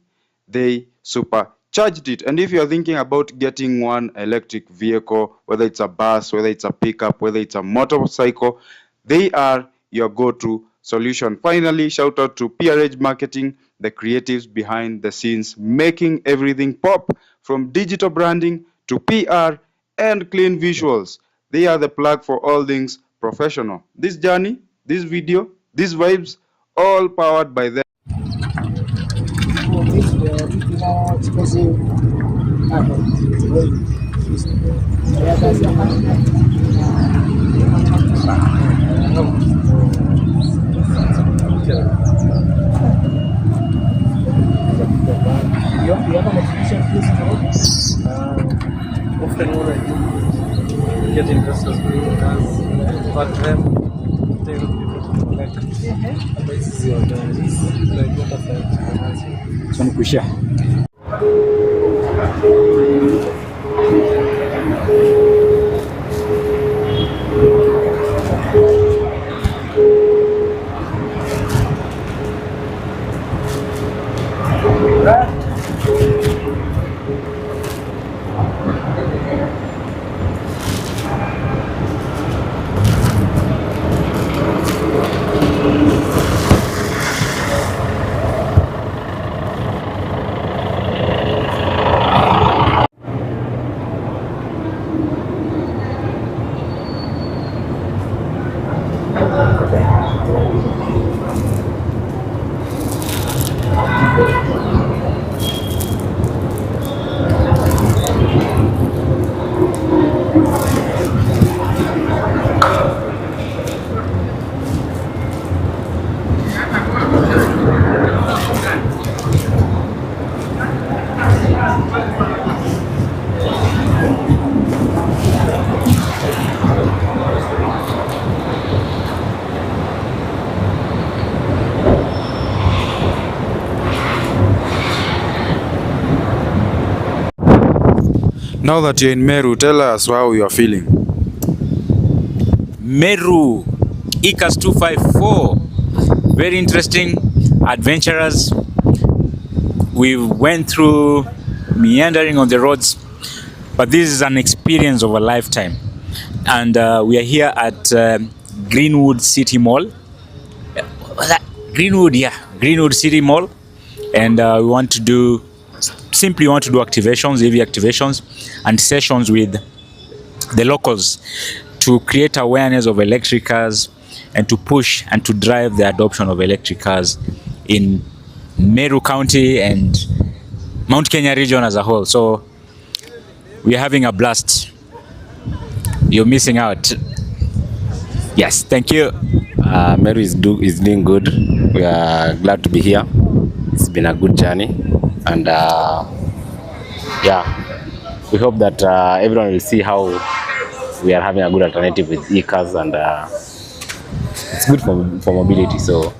[SPEAKER 1] they super charged it. And if you are thinking about getting one electric vehicle, whether it's a bus, whether it's a pickup, whether it's a motorcycle, they are your go-to solution. Finally, shout out to PRH Marketing, the creatives behind the scenes, making everything pop, from digital branding to PR and clean visuals. They are the plug for all things professional. This journey, this video, these vibes, all powered by them.
[SPEAKER 10] Often what I do, get investors doing cars, back them, tell people to collect. This is your like butterfly.
[SPEAKER 11] So nikushia.
[SPEAKER 1] Now that you're in Meru, tell us how you are feeling.
[SPEAKER 11] Meru, ICAS 254. Very interesting, adventurous. We went through meandering on the roads, but this is an experience of a lifetime. And we are here at Greenwood City Mall. Greenwood City Mall. And we want to do activations, EV activations, and sessions with the locals to create awareness of electric cars and to push and to drive the adoption of electric cars in Meru County and Mount Kenya region as a whole. So we are having a blast. You're missing out. Yes, thank you.
[SPEAKER 13] Meru is doing good. We are glad to be here. It's been a good journey, and we hope that everyone will see how we are having a good alternative with e-cars, and it's good for mobility. So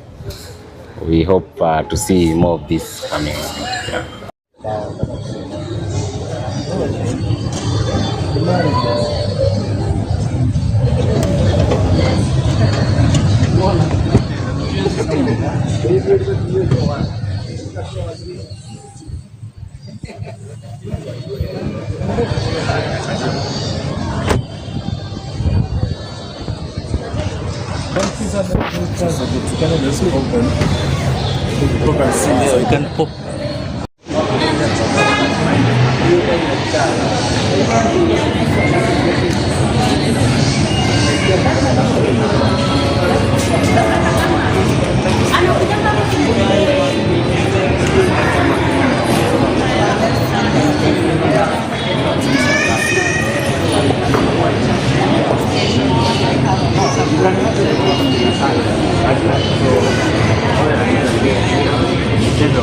[SPEAKER 13] we hope to see more of this coming. Yeah.
[SPEAKER 10] You can pop.
[SPEAKER 11] Tendo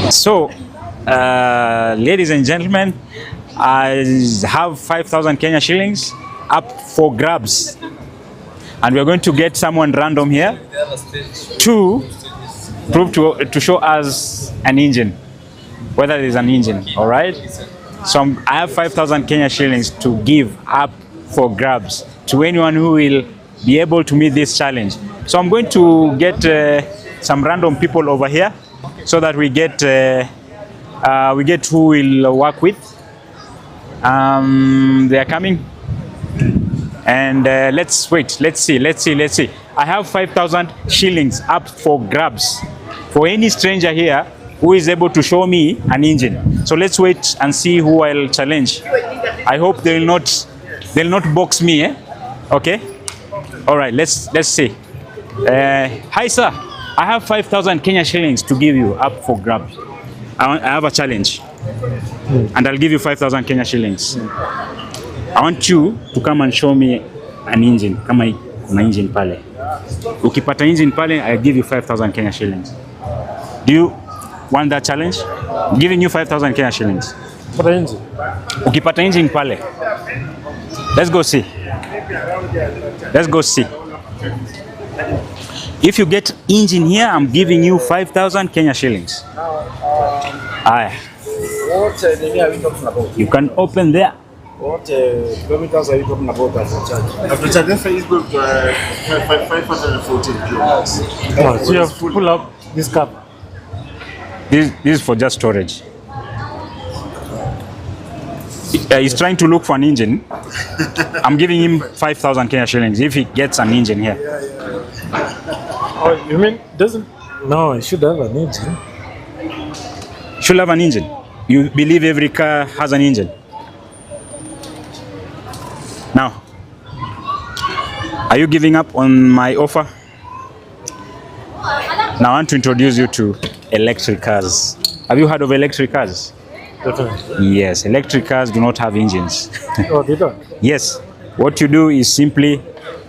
[SPEAKER 11] So, ladies and gentlemen, I have 5,000 Kenya shillings up for grabs. And we're going to get someone random here to prove to show us an engine, whether there's an engine, all right? So I have 5,000 Kenya shillings to give up for grabs to anyone who will be able to meet this challenge. So I'm going to get some random people over here so that we get who we'll work with. They are coming. And let's wait, let's see. I have 5,000 shillings up for grabs for any stranger here who is able to show me an engine. So let's wait and see who I'll challenge. I hope they'll not box me, eh? Okay? All right, let's see. Hi sir, I have 5,000 Kenya shillings to give you up for grabs. I have a challenge. And I'll give you 5,000 Kenya shillings. I want you to come and show me an engine. Kama kuna engine pale. Ukipata engine pale, I'll give you 5,000 Kenya shillings. Do you want that challenge? I'm giving you 5,000 Kenya shillings.
[SPEAKER 10] Pata engine.
[SPEAKER 11] Ukipata engine pale. Let's go see. Let's go see. If you get engine here, I'm giving you 5,000 Kenya shillings. Aye.
[SPEAKER 5] What are we talking about?
[SPEAKER 11] You can open there.
[SPEAKER 5] What kilometers are you talking about as a charge?
[SPEAKER 14] After charging Facebook, 514 kilometers.
[SPEAKER 10] Oh, so you have to pull up this cap.
[SPEAKER 11] This is for just storage. He's trying to look for an engine. I'm giving him 5,000 Kenya shillings if he gets an engine here.
[SPEAKER 10] Oh, you mean doesn't? No, it should have an engine.
[SPEAKER 11] Should have an engine. You believe every car has an engine? Now, are you giving up on my offer? Now I want to introduce you to electric cars. Have you heard of electric cars?
[SPEAKER 10] Definitely.
[SPEAKER 11] Yes, electric cars do not have engines.
[SPEAKER 10] Oh, they don't?
[SPEAKER 11] Yes. What you do is simply,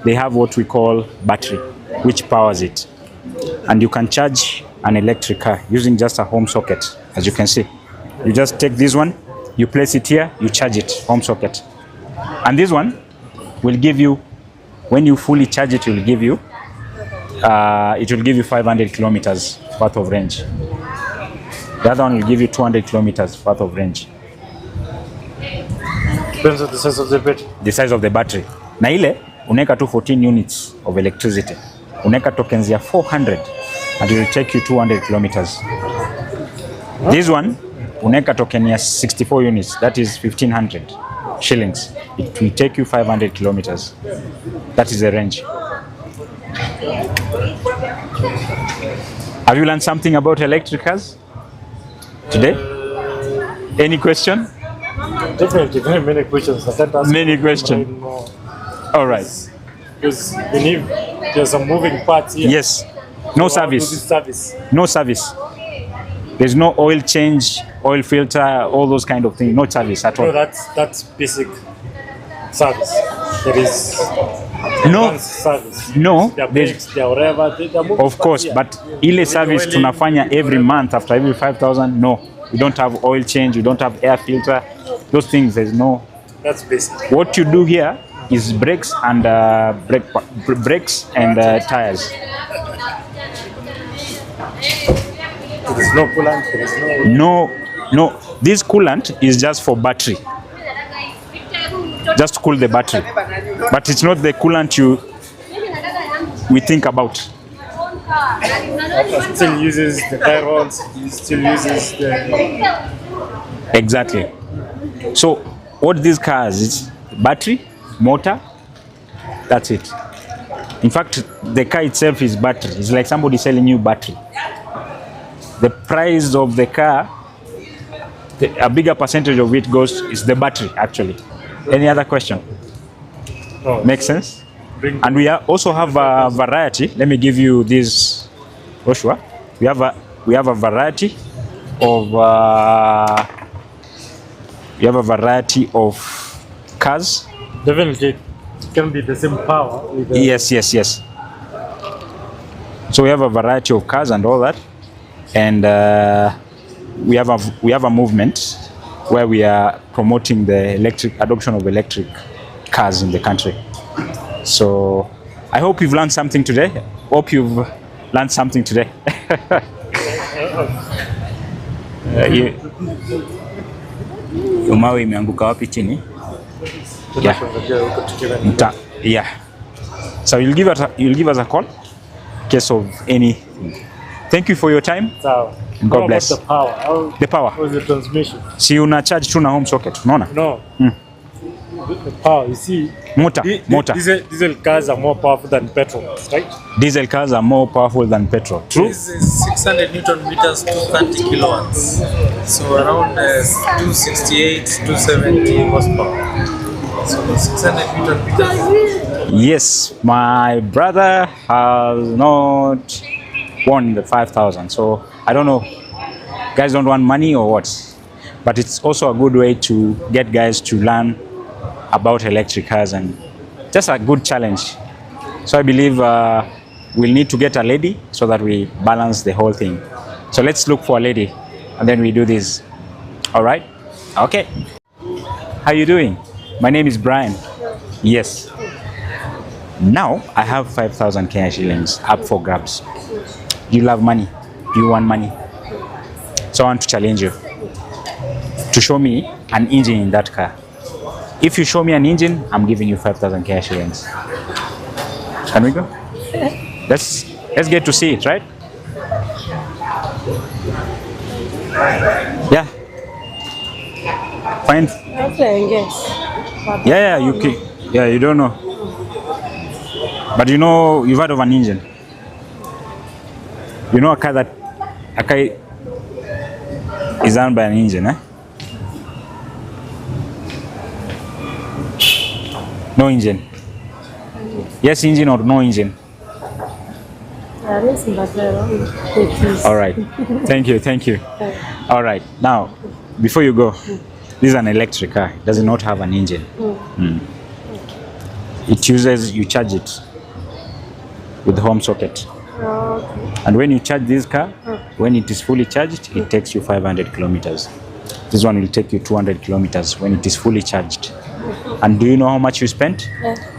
[SPEAKER 11] they have what we call battery, which powers it. And you can charge an electric car using just a home socket, as you can see. You just take this one, you place it here, you charge it, home socket. And this one will give you, when you fully charge it, it will give you 500 kilometers worth of range. The other one will give you 200 kilometers worth of range.
[SPEAKER 10] Depends on the size of the battery.
[SPEAKER 11] The size of the battery. Na ile, uneka tu 14 units of electricity. Uneka tokens ya 400 and it will take you 200 kilometers. Huh? This one, uneka token ya 64 units, that is 1,500 shillings. It will take you 500 kilometers. That is the range. Have you learned something about electric cars today? Any question?
[SPEAKER 10] Definitely, very many questions. I can't ask
[SPEAKER 11] many questions. All right.
[SPEAKER 10] Because believe there's some moving parts here.
[SPEAKER 11] Yes. No
[SPEAKER 10] So
[SPEAKER 11] service. No service. There's no oil change, oil filter, all those kind of things. No service at all.
[SPEAKER 10] No, that's basic service. There is
[SPEAKER 11] No.
[SPEAKER 10] advanced service.
[SPEAKER 11] No.
[SPEAKER 10] Their brakes, their whatever. They're moving
[SPEAKER 11] Of course,
[SPEAKER 10] parts
[SPEAKER 11] but ile service tunafanya every month after every 5,000. No. We don't have oil change. We don't have air filter. Those things, there's no.
[SPEAKER 10] That's basic.
[SPEAKER 11] What you do here is brakes and brakes and tires.
[SPEAKER 10] There is no coolant. There is no.
[SPEAKER 11] No. This coolant is just for battery. Just to cool the battery. But it's not the coolant we think about.
[SPEAKER 10] It still uses the tire rods. It still uses the.
[SPEAKER 11] Exactly. So what these cars is battery, motor, that's it. In fact, the car itself is battery. It's like somebody selling you battery. The price of the car, a bigger percentage of it goes is the battery actually. Any other question?
[SPEAKER 10] No.
[SPEAKER 11] Makes sense? And we also have a variety. Let me give you this brochure. We have a variety of cars.
[SPEAKER 6] Definitely, it can be the same power. With the
[SPEAKER 11] Yes. So we have a variety of cars and all that, and we have a movement where we are promoting the adoption of electric cars in the country. So I hope you've learned something today. Mawe imeanguka wapi chini? Yeah. So you'll give us a call in case of anything. Thank you for your time. And God bless.
[SPEAKER 6] The power.
[SPEAKER 11] The power.
[SPEAKER 6] How is the transmission?
[SPEAKER 11] Si una charge tu na home socket, unaona?
[SPEAKER 6] No. The power, you see.
[SPEAKER 11] Motor.
[SPEAKER 6] Diesel cars are more powerful than petrol, right?
[SPEAKER 11] Diesel cars are more powerful than petrol. True.
[SPEAKER 10] This is 600 Newton meters to 30 kilowatts. So around 268, 270 horsepower. So 600 Newton meters.
[SPEAKER 11] Yes, my brother has not won the 5,000. So I don't know, guys don't want money or what? But it's also a good way to get guys to learn about electric cars and just a good challenge. So I believe we'll need to get a lady so that we balance the whole thing. So let's look for a lady and then we do this. All right? Okay. How you doing? My name is Brian. Yes. Now I have 5,000 Kenya shillings up for grabs. You love money. You want money. So I want to challenge you to show me an engine in that car. If you show me an engine, I'm giving you 5,000 Kenya shillings. Can we go? Let's get to see it, right? Yeah. Fine. Yeah, you can. Yeah, you don't know. But you know, you've heard of an engine. You know a car is owned by an engine, eh? No engine. Yes engine or no engine? All right. Thank you. All right. Now, before you go, this is an electric car. It does not have an engine. It you charge it with the home socket. And when you charge this car, when it is fully charged, it takes you 500 kilometers. This one will take you 200 kilometers when it is fully charged. And do you know how much you spent?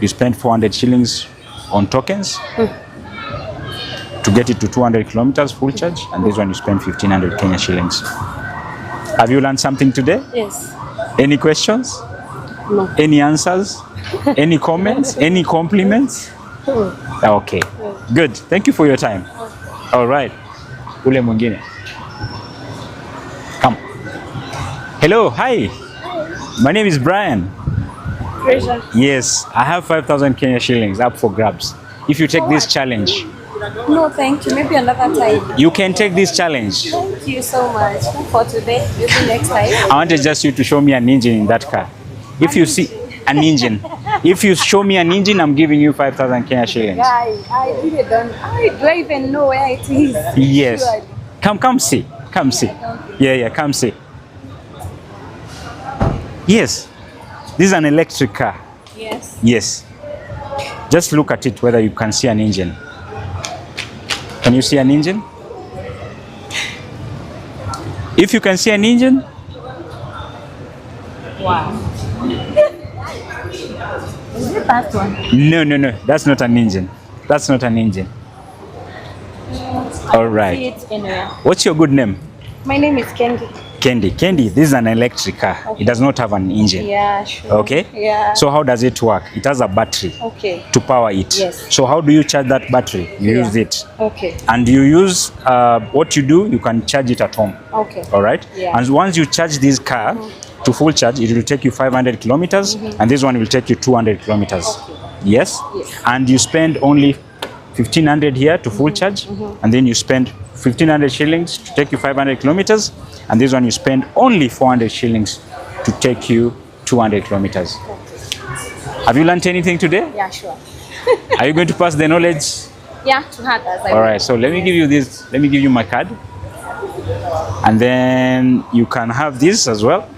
[SPEAKER 11] You spent 400 shillings on tokens to get it to 200 kilometers full charge, and this one you spent 1,500 Kenya shillings. Have you learned something today?
[SPEAKER 15] Yes.
[SPEAKER 11] Any questions?
[SPEAKER 15] No.
[SPEAKER 11] Any answers? Any comments? Any compliments? Okay. Good. Thank you for your time. All right. Ule mwingine. Come. Hello. Hi. My name is Brian.
[SPEAKER 15] Treasure.
[SPEAKER 11] Yes, I have 5,000 Kenya shillings up for grabs. If you take this challenge.
[SPEAKER 15] No, thank you. Maybe another time.
[SPEAKER 11] You can take this challenge.
[SPEAKER 15] Thank you so much for today. Maybe next time.
[SPEAKER 11] I wanted just you to show me an engine in that car. If you see an engine, if you show me an engine, I'm giving you 5,000 Kenya shillings.
[SPEAKER 15] I really don't. Do I even know where it is?
[SPEAKER 11] Yes.
[SPEAKER 15] Surely.
[SPEAKER 11] Come see. Come see. Yeah, come see. Yes. This is an electric car.
[SPEAKER 15] Yes.
[SPEAKER 11] Yes. Just look at it whether you can see an engine. Can you see an engine? If you can see an engine.
[SPEAKER 15] Wow. Is it that one?
[SPEAKER 11] No. That's not an engine. That's not an engine. All right.
[SPEAKER 15] See it anywhere.
[SPEAKER 11] What's your good name?
[SPEAKER 15] My name is Kendi.
[SPEAKER 11] Kendi, this is an electric car.
[SPEAKER 15] Okay.
[SPEAKER 11] It does not have an engine.
[SPEAKER 15] Yeah, sure.
[SPEAKER 11] Okay?
[SPEAKER 15] Yeah.
[SPEAKER 11] So how does it work? It has a battery
[SPEAKER 15] Okay.
[SPEAKER 11] to power it.
[SPEAKER 15] Yes.
[SPEAKER 11] So how do you charge that battery? You
[SPEAKER 15] Yeah.
[SPEAKER 11] use it.
[SPEAKER 15] Okay.
[SPEAKER 11] And you use, what you do, you can charge it at home.
[SPEAKER 15] Okay.
[SPEAKER 11] All right?
[SPEAKER 15] Yeah.
[SPEAKER 11] And once you charge this car to full charge, it will take you 500 kilometers, and this one will take you 200 kilometers.
[SPEAKER 15] Okay.
[SPEAKER 11] Yes? And you spend only 1,500 here to full charge, and then you spend 1,500 shillings to take you 500 kilometers, and this one you spend only 400 shillings to take you 200 kilometers. Have you learned anything today?
[SPEAKER 15] Yeah, sure.
[SPEAKER 11] Are you going to pass the knowledge?
[SPEAKER 15] Yeah, to others.
[SPEAKER 11] All right, so let me give you this. Let me give you my card. And then you can have this as well.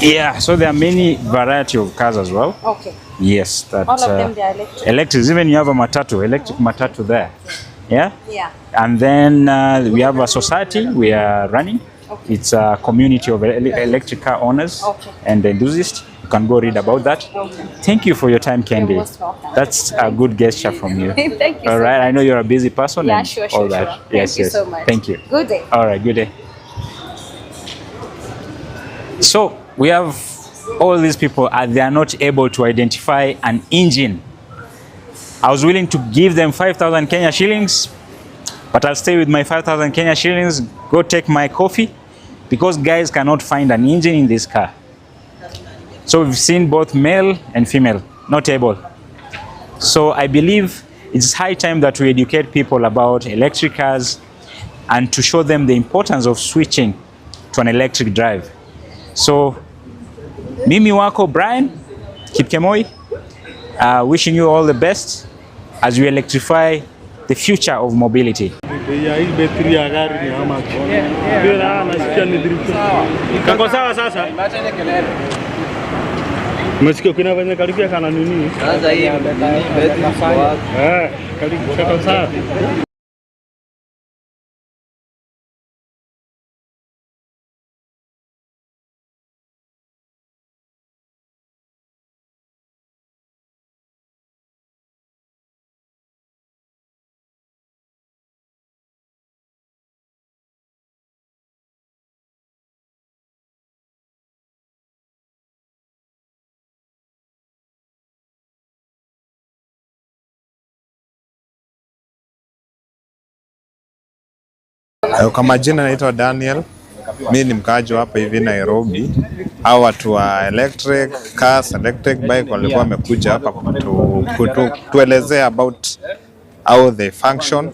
[SPEAKER 11] Yeah, so there are many variety of cars as well.
[SPEAKER 15] Okay.
[SPEAKER 11] Yes, that
[SPEAKER 15] All of them they are electric.
[SPEAKER 11] electric. Even you have a matatu, electric matatu there. Yeah.
[SPEAKER 15] Yeah.
[SPEAKER 11] And then we have a society we are running.
[SPEAKER 15] Okay.
[SPEAKER 11] It's a community of electric car owners
[SPEAKER 15] Okay.
[SPEAKER 11] and enthusiasts. You can go read about that.
[SPEAKER 15] Okay.
[SPEAKER 11] Thank you for your time, Candy.
[SPEAKER 15] You're most welcome.
[SPEAKER 11] That's a good gesture from you.
[SPEAKER 15] Thank you
[SPEAKER 11] All
[SPEAKER 15] so
[SPEAKER 11] right,
[SPEAKER 15] much.
[SPEAKER 11] I know you're a busy person
[SPEAKER 15] Yeah,
[SPEAKER 11] and
[SPEAKER 15] sure,
[SPEAKER 11] all
[SPEAKER 15] sure,
[SPEAKER 11] that.
[SPEAKER 15] sure.
[SPEAKER 11] Yes,
[SPEAKER 15] Thank you
[SPEAKER 11] yes.
[SPEAKER 15] so much.
[SPEAKER 11] Thank you.
[SPEAKER 15] Good day.
[SPEAKER 11] All right, good day. So we have all these people, they are not able to identify an engine. I was willing to give them 5,000 Kenya shillings, but I'll stay with my 5,000 Kenya shillings, go take my coffee, because guys cannot find an engine in this car. So we've seen both male and female, not able. So I believe it's high time that we educate people about electric cars and to show them the importance of switching to an electric drive. So mimi wako Brian Kipkemoi, wishing you all the best as we electrify the future of mobility.
[SPEAKER 16] Msikio kuna venye karibia kana nini? Sasa hii betri karibia sawa.
[SPEAKER 17] Kwa majina naitwa Daniel. Mimi ni mkaaji hapa hivi Nairobi. Hao watu wa electric cars, electric bike walikuwa wamekuja hapa kutuelezea about how they function.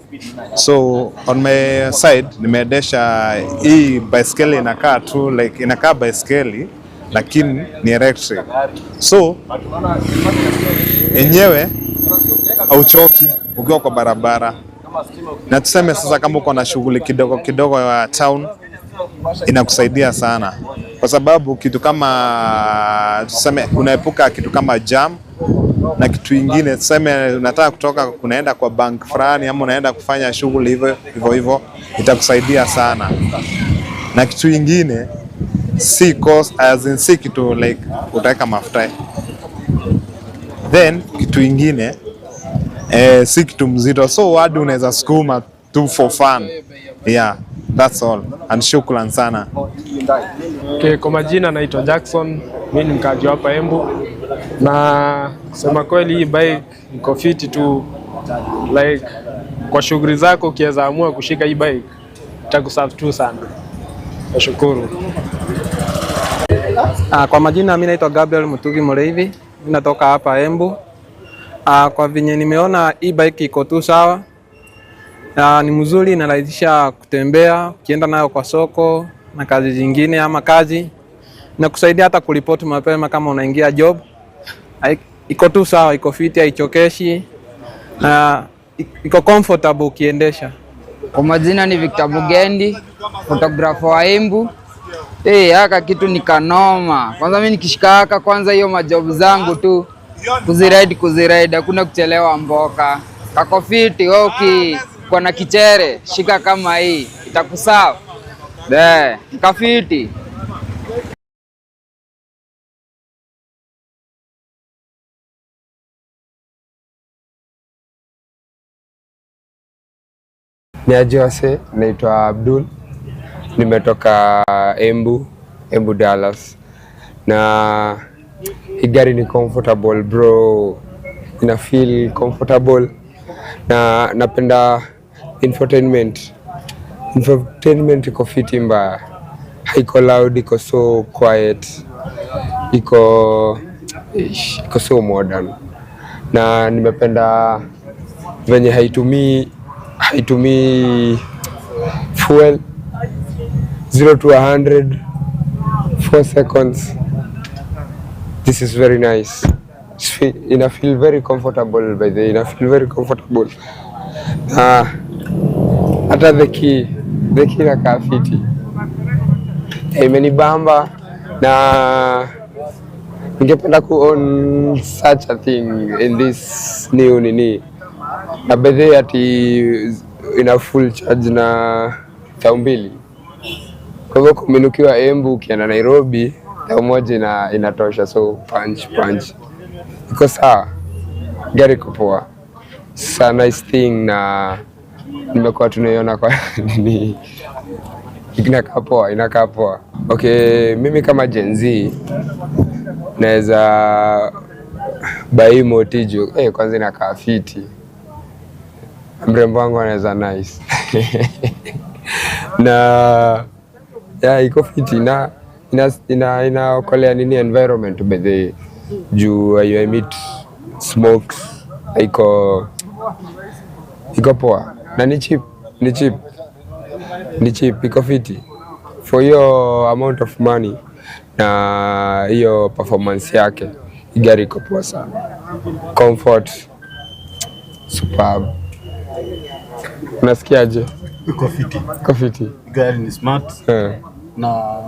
[SPEAKER 17] So on my side nimeendesha hii bicycle, inakaa tu like inakaa bicycle lakini ni electric. So enyewe hauchoki ukiwa kwa barabara. Na tuseme sasa kama uko na shughuli kidogo kidogo ya town inakusaidia sana, kwa sababu kitu kama tuseme unaepuka kitu kama jam, na kitu kingine tuseme unataka kutoka kunaenda kwa bank fulani ama unaenda kufanya shughuli hivyo itakusaidia sana. Na kitu kingine si cost as in si kitu like utaweka mafuta. Then kitu kingine si kitu mzito, so hadi unaweza sukuma tu for fun. Yeah, that's all. And shukran sana.
[SPEAKER 18] Okay, kwa majina naitwa Jackson, mimi ni mkaji hapa Embu. Na kusema kweli hii bike iko fiti tu, like kwa shughuli zako ukiweza amua kushika hii bike itakuserve tu sana. Nashukuru.
[SPEAKER 19] Kwa majina mimi naitwa Gabriel Mutugi Mureithi, mimi natoka hapa Embu. Kwa vinye nimeona hii bike iko tu sawa. Ni mzuri, inarahisisha kutembea, ukienda nayo kwa soko na kazi zingine ama kazi. Na kusaidia hata kuripoti mapema kama unaingia job. Iko tu sawa, iko fiti, haichokeshi. Na iko comfortable ukiendesha.
[SPEAKER 20] Kwa majina ni Victor Mugendi, photographer wa Embu. Haka kitu ni kanoma. Kwanza mimi nikishika haka kwanza hiyo majob zangu tu kuziride, hakuna kuchelewa mboka. Kako fiti, okay. Kwa na kichere, shika kama hii, itakusawa. Kafiti.
[SPEAKER 21] Niajiwase, naitwa Abdul. Nimetoka Embu Dallas. Na hii gari ni comfortable bro. Ina feel comfortable. Na napenda infotainment. Infotainment iko fiti mbaya. Haiko loud, iko so quiet. Iko so modern. Na nimependa venye haitumii fuel 0 to 100 4 seconds. This is very nice. Ina feel very comfortable by the ina feel very comfortable. Hata the key inakaa fiti. Imenibamba na ningependa ku own such a thing in this new nini. Na bedhe ati ina full charge na 2,000. Kwa hivyo kuminukiwa Embu ukienda Nairobi, 1,000 inatosha, so punch. Iko sawa. Gari iko poa. It's a nice thing na nimekuwa tunaiona kwa nini. Inakaa poa. Okay, mimi kama Gen Z naweza buy Motijo. Kwanza inakaa fiti. Mrembo wangu anaweza nice. Na iko fiti na inaokolea nini environment bedhe juu you emit smoke. Iko poa na ni cheap, iko fiti for your amount of money na hiyo performance yake. Gari iko poa sana, comfort superb. Unasikiaje?
[SPEAKER 5] Iko fiti. Gari ni smart na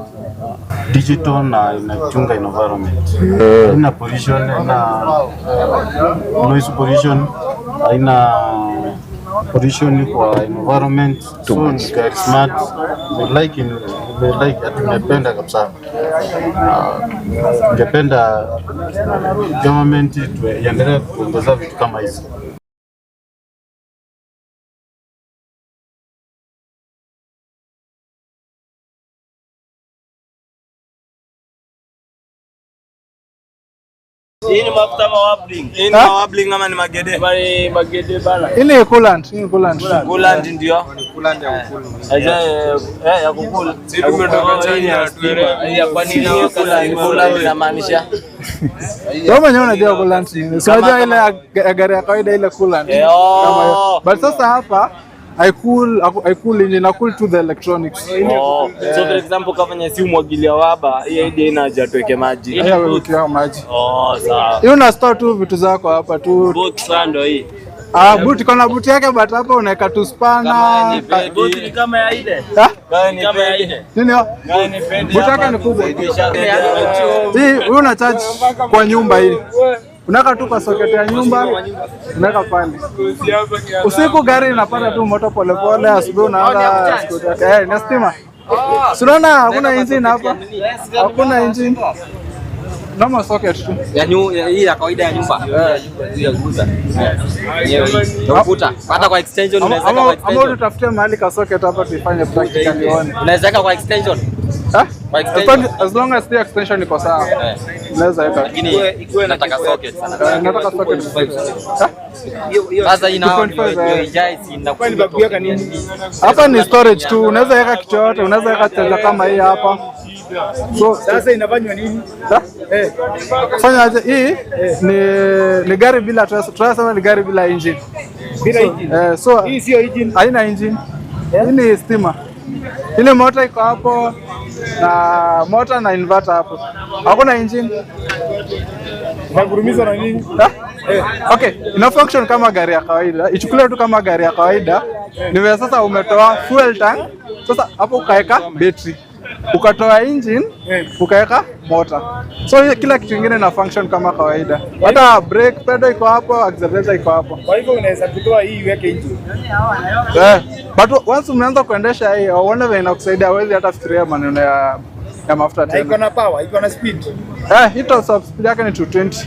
[SPEAKER 5] digital na inachunga environment. Haina pollution, haina noise pollution, haina pollution kwa environment. So ni gari smart. Tumependa kabisa. Ningependa government iendelee kuongeza vitu kama hizi.
[SPEAKER 16] Hii ni mafuta mawabling. Hii ni mawabling ama ni magede? Ni magede bana.
[SPEAKER 2] Hii ni coolant.
[SPEAKER 16] Coolant ndio. Coolant ya kukula. Ya kukula. Sisi tumetoka China ya tuere. Ya kwa nini coolant inamaanisha?
[SPEAKER 2] Wewe mwenyewe unajua coolant nini? Si unajua ile gari ya kawaida ile coolant. Kama hiyo. But sasa hapa I cool engine, I cool to the electronics.
[SPEAKER 16] So for example kama si umwagilia waba, hii idea inaja tuweke maji.
[SPEAKER 2] Wewe ukiwa maji.
[SPEAKER 16] Sawa.
[SPEAKER 2] Hiyo una store tu vitu zako hapa tu.
[SPEAKER 16] Boot sando hii.
[SPEAKER 2] Boot kuna boot yake but hapa unaweka tu spana.
[SPEAKER 16] Boot ni kama ya ile. Kama ya ile.
[SPEAKER 2] Nini? Boot yake ni kubwa. Hii una charge kwa nyumba hii. Unaweka tu kwa socket ya nyumba, unaweka pale. Usiku gari inapata tu moto polepole, asubuhi unaanza scooter. Ni stima. Unaona hakuna engine hapa. Hakuna engine. Normal socket tu.
[SPEAKER 16] Hii ya kawaida ya nyumba. Ya kuuza. Unakuta hata kwa extension unaweza kwa extension.
[SPEAKER 2] Ama utafutie mahali ka socket hapa tuifanye practically one.
[SPEAKER 16] Unaweza kwa extension.
[SPEAKER 2] Kwa extension as long as the extension iko sawa. Unaweza weka.
[SPEAKER 16] Lakini ikiwa nataka socket sana.
[SPEAKER 2] Nataka socket.
[SPEAKER 16] Sasa ina ijai si inakuwa nini?
[SPEAKER 2] Hapa ni storage tu. Unaweza weka kitu yote, unaweza weka charger kama hii hapa. So
[SPEAKER 16] sasa inafanywa nini?
[SPEAKER 2] Fanya aje hii ni gari bila tunasema ni gari bila engine.
[SPEAKER 16] Bila engine.
[SPEAKER 2] So
[SPEAKER 16] hii sio engine.
[SPEAKER 2] Haina engine. Hii ni stima. Ile motor iko hapo na motor na inverter hapo. Hakuna engine.
[SPEAKER 16] Inagurumiza na nini?
[SPEAKER 2] Okay, ina function kama gari ya kawaida. Ichukulie tu kama gari ya kawaida. Ni wewe sasa umetoa fuel tank. Sasa hapo ukaweka battery. Ukatoa engine, ukaweka motor. So kila kitu kingine na function kama kawaida. Hata brake pedal iko hapo, accelerator iko hapo.
[SPEAKER 16] Kwa hivyo unaweza kutoa hii uweke engine.
[SPEAKER 2] But once umeanza kuendesha hii, uone vile inakusaidia, huwezi hata fikiria maneno ya mafuta tena.
[SPEAKER 16] Iko na power, iko na speed.
[SPEAKER 2] Hii top speed yake ni 220.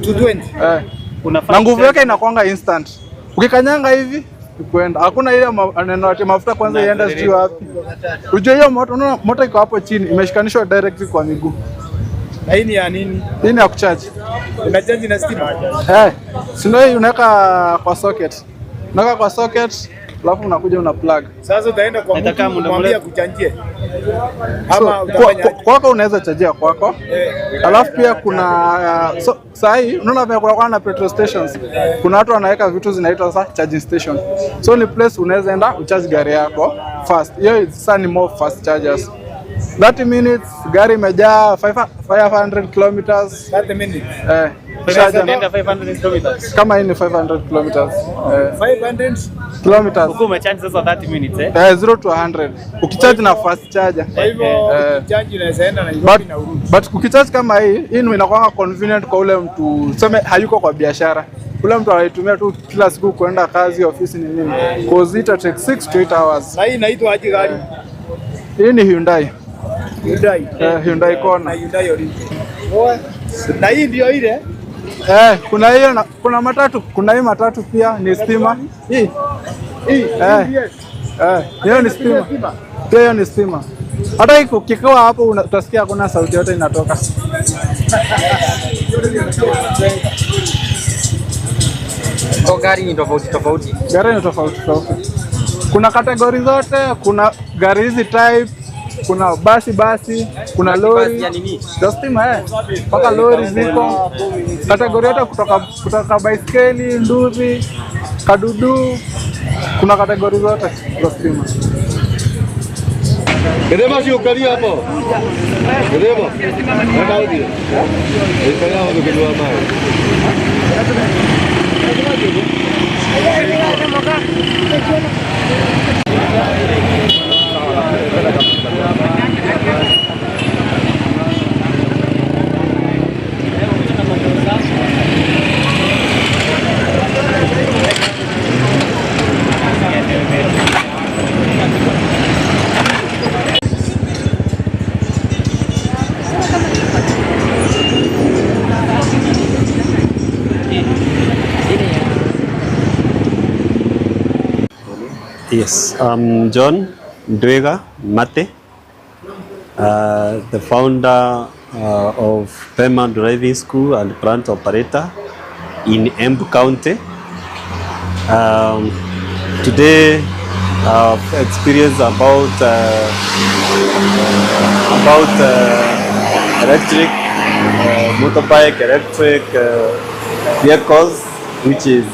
[SPEAKER 16] 220.
[SPEAKER 2] Na nguvu yake inakuanga instant. Ukikanyanga hivi kwenda. Hakuna ile neno ati mafuta kwanza iende sijui wapi. Ujue hiyo moto, unaona moto iko hapo chini, imeshikanishwa direct kwa miguu.
[SPEAKER 16] Na hii ni ya nini?
[SPEAKER 2] Hii ni ya kucharge.
[SPEAKER 16] Una charge na stima?
[SPEAKER 2] Sio hii unaweka kwa socket. Unaweka kwa socket, alafu unakuja una plug.
[SPEAKER 16] Sasa utaenda kwa mtu kumwambia kuchanjie.
[SPEAKER 2] Ama kwako unaweza chajia kwako. Alafu pia kuna saa hii unaona vile kuna na petrol stations. Kuna watu wanaweka vitu zinaitwa sasa charging station. So ni place unaweza enda ucharge gari yako fast. Hiyo sasa ni more fast chargers. 30 minutes gari imejaa 500 kilometers.
[SPEAKER 16] 30 minutes.
[SPEAKER 10] Unaenda 500 kilometers.
[SPEAKER 2] Kama hii ni 500 kilometers.
[SPEAKER 10] 500
[SPEAKER 2] kilometers.
[SPEAKER 10] Uko umecharge sasa 30 minutes
[SPEAKER 2] 0 to 100. Ukicharge na fast charger.
[SPEAKER 10] Kwa hivyo charge unaweza enda na Nairobi na urudi.
[SPEAKER 2] But ukicharge kama hii inakuwa convenient kwa ule mtu sema hayuko kwa biashara. Ule mtu anaitumia tu kila siku kuenda kazi, ofisi ni nini. Cause it takes 6 to 8 hours.
[SPEAKER 10] Na hii inaitwa aje gari?
[SPEAKER 2] Hii ni Hyundai.
[SPEAKER 10] Hyundai
[SPEAKER 2] Kona.
[SPEAKER 10] Na Hyundai original. Na hii ndio ile?
[SPEAKER 2] Kuna hiyo na kuna matatu, kuna hii matatu pia ni stima. Hii. Hiyo ni stima. Pia hiyo ni stima. Hata iko kikao hapo utasikia hakuna sauti yote inatoka.
[SPEAKER 10] Kwa gari ni tofauti tofauti.
[SPEAKER 2] Gari ni tofauti tofauti. Kuna kategori zote, kuna gari hizi type, kuna basi, kuna lori.
[SPEAKER 10] Ya nini?
[SPEAKER 2] Stima mpaka lori ziko. Kategori yote kutoka baiskeli, nduzi, kadudu, kuna kategori zote za stima.
[SPEAKER 3] Queremos ir ukali hapo. Queremos. Ndio audio. Esperamos que lo amar.
[SPEAKER 22] Yes, I'm John Ndwega Mate, the founder of Pema Driving School and plant operator in Embu County. Today I've experienced about electric motorbike, electric vehicles, which is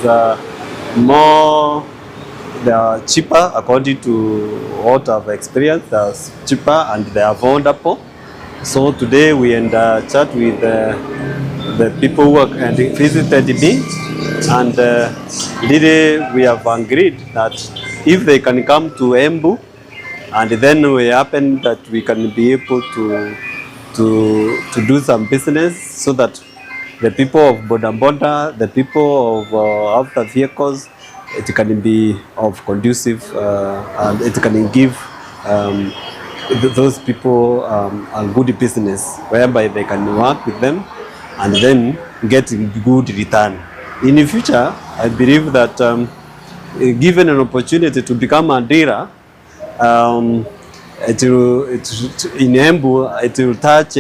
[SPEAKER 22] they are cheaper according to what I've experienced. They're cheaper and they are affordable. So today we chat with the people who work and visited me, and really we have agreed that if they can come to Embu, and then we happen that we can be able to do some business, so that the people of Boda Boda, the people of other vehicles, it can be of conducive and it can give those people a good business whereby they can work with them and then get good return. In the future, I believe that given an opportunity to become a dealer, in Embu, it will touch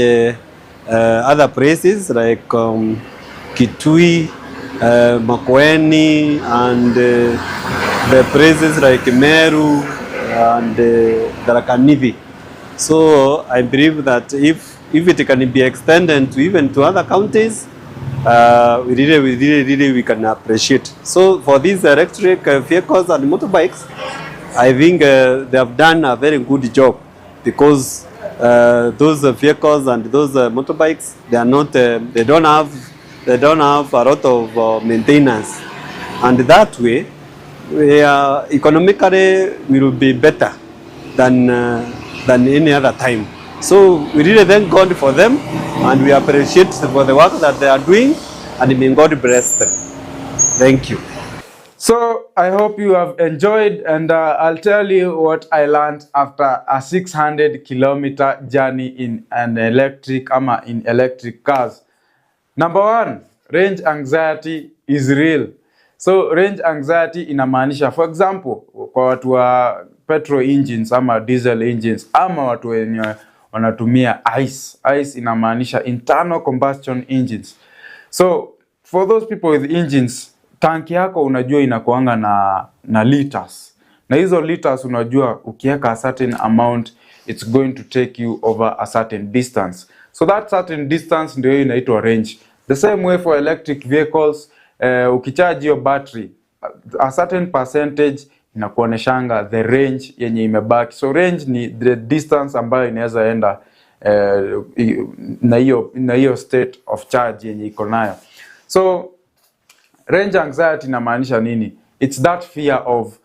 [SPEAKER 22] other places like Kitui, Makueni, and the places like Meru and Tharaka Nithi. So I believe that if it can be extended to even to other counties, we really can appreciate. So for these electric vehicles and motorbikes, I think they have done a very good job, because those vehicles and those motorbikes, they don't have a lot of maintenance, and that way we are economically will be better than any other time. So we really thank God for them, and we appreciate for the work that they are doing, and may God bless them. Thank you.
[SPEAKER 1] So I hope you have enjoyed, and I'll tell you what I learned after a 600-kilometer journey in electric cars. Number one, range anxiety is real. So range anxiety inamaanisha, for example, kwa watu wa petrol engines ama diesel engines ama watu wenye wanatumia ICE inamaanisha internal combustion engines. So for those people with engines, tanki yako unajua inakuanga na liters. Na hizo liters unajua ukiweka a certain amount, it's going to take you over a certain distance. So that certain distance ndio inaitwa range. The same way for electric vehicles, ukicharge your battery, a certain percentage inakuoneshanga the range yenye imebaki. So range ni the distance ambayo inaweza enda na hiyo state of charge yenye iko nayo. So range anxiety inamaanisha nini? It's that fear of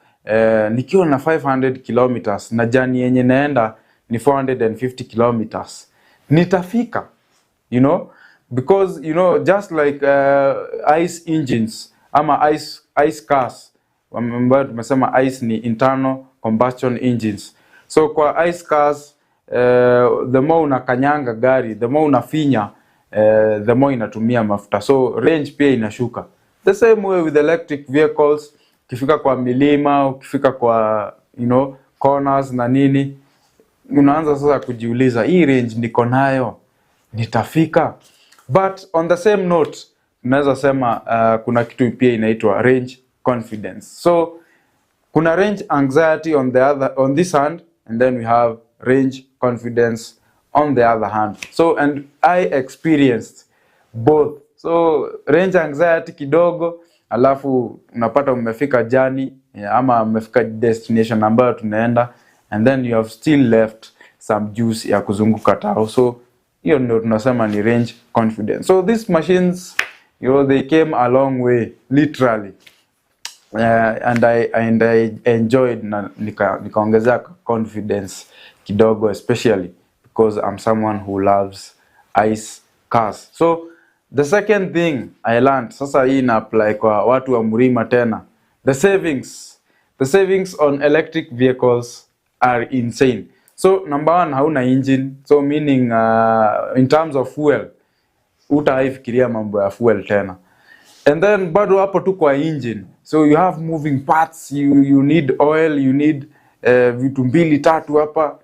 [SPEAKER 1] nikiwa na 500 kilometers na journey yenye naenda ni 450 kilometers. Nitafika, you know, because you know, just like ice engines ama ice cars, ambayo tumesema ice ni internal combustion engines. So kwa ice cars, the more unakanyanga gari, the more unafinya, the more inatumia mafuta. So range pia inashuka. The same way with electric vehicles, ukifika kwa milima, ukifika kwa, you know, corners na nini, unaanza sasa kujiuliza, hii range niko nayo nitafika? But on the same note, tunaweza sema kuna kitu pia inaitwa range confidence. So kuna range anxiety on this hand, and then we have range confidence on the other hand. So, and I experienced both. So range anxiety kidogo, alafu unapata umefika journey ama umefika destination ambayo tunaenda, and then you have still left some juice ya kuzunguka tao. So hiyo ndio tunasema ni range confidence. So these machines, you know, they came a long way, literally. And I enjoyed na nikaongezea confidence kidogo, especially because I'm someone who loves ice cars. So the second thing I learned, sasa hii na apply kwa watu wa Mrima tena, the savings on electric vehicles are insane. So number one, hauna engine, so meaning in terms of fuel, utaifikiria mambo ya fuel tena. And then bado hapo tu kwa engine, so you have moving parts, you need oil, you need vitu mbili tatu hapa.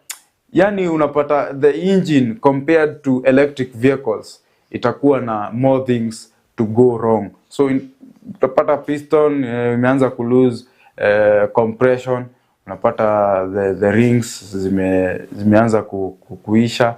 [SPEAKER 1] Yani unapata the engine compared to electric vehicles, itakuwa na more things to go wrong. So utapata piston imeanza ku lose compression, unapata the rings zimeanza kuisha,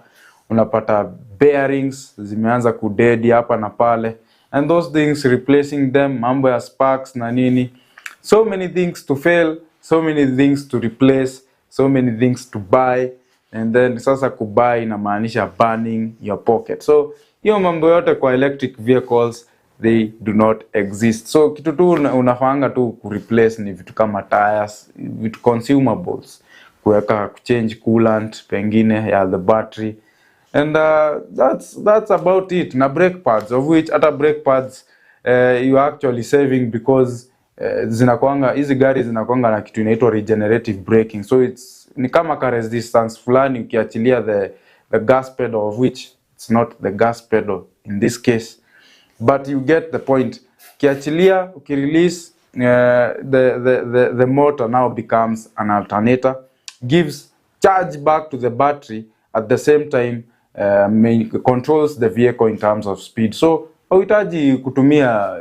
[SPEAKER 1] unapata bearings zimeanza kudedi hapa na pale, and those things replacing them, mambo ya sparks na nini. So many things to fail, so many things to replace, so many things to buy, and then sasa kubuy inamaanisha burning your pocket. So hiyo mambo yote kwa electric vehicles, they do not exist. So kitu tu unafanga tu kureplace ni vitu kama tires, vitu consumables, kuchange coolant pengine ya the battery, and that's about it. Na brake pads, of which hata brake pads you are actually saving, because zinakuanga hizi gari zinakuanga na kitu inaitwa regenerative braking. So it's ni kama ka resistance fulani ukiachilia the gas pedal, of which it's not the gas pedal in this case, but you get the point. Ukiachilia, ukirelease, the motor now becomes an alternator, gives charge back to the battery, at the same time controls the vehicle in terms of speed. So hauhitaji kutumia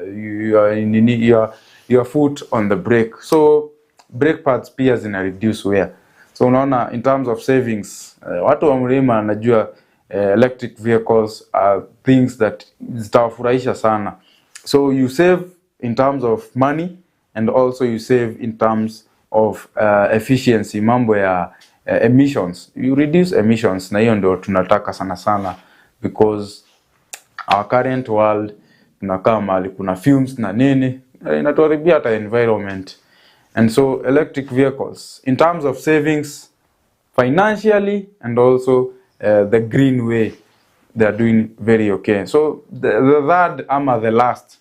[SPEAKER 1] your foot on the brake. So brake pads pia zina reduce wear. So unaona, in terms of savings, watu wa Mrima wanajua electric vehicles are things that zitawafurahisha sana. So you save in terms of money, and also you save in terms of efficiency, mambo ya emissions. You reduce emissions, na hiyo ndio tunataka sana sana, because our current world tunakaa mahali kuna fumes na nini, inatuharibia hata environment. And so electric vehicles, in terms of savings, financially, and also the green way, they are doing very okay. So the third ama the last,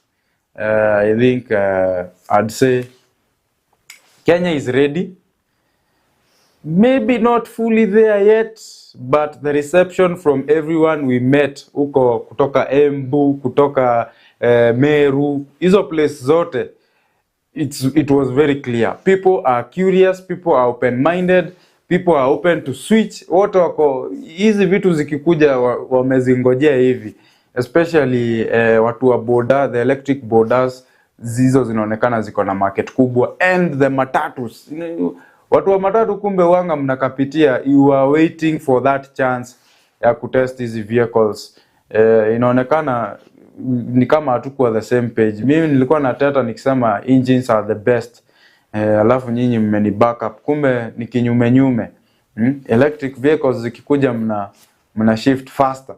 [SPEAKER 1] I think I'd say Kenya is ready. Maybe not fully there yet, but the reception from everyone we met, uko kutoka Embu, kutoka Meru, hizo place zote, it was very clear. People are curious, people are open-minded, people are open to switch. Wote wako hizi vitu zikikuja wamezingojea hivi, especially watu wa boda, the electric bodas, zizo zinaonekana ziko na market kubwa, and the matatus. Watu wa matatu kumbe wanga mnakapitia, you are waiting for that chance ya kutest hizi vehicles. Inaonekana ni kama hatukuwa the same page. Mimi nilikuwa nateta nikisema engines are the best, alafu nyinyi mmeni backup, kumbe ni kinyume nyume. Electric vehicles zikikuja mna shift faster.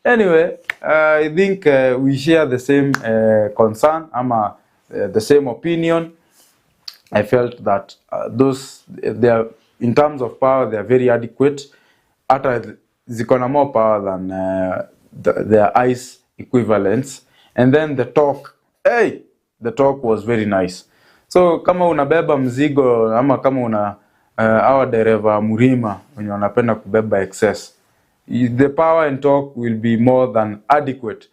[SPEAKER 1] Anyway, I think we share the same concern, the same opinion. I felt that they are, in terms of power, they are very adequate. Hata ziko na more power than their ICE equivalents. And then the talk, the talk was very nice. So kama unabeba mzigo ama kama una our dereva murima wenye wanapenda kubeba excess, the power and talk will be more than adequate.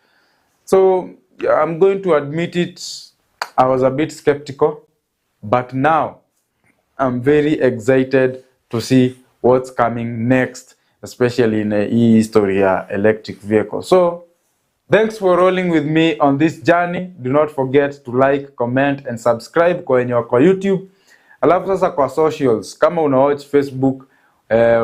[SPEAKER 1] So I'm going to admit it, I was a bit skeptical, but now I'm very excited to see what's coming next, especially in the e-history electric vehicle. So thanks for rolling with me on this journey. Do not forget to like, comment and subscribe kwa YouTube. Alafu sasa kwa socials, kama una watch Facebook,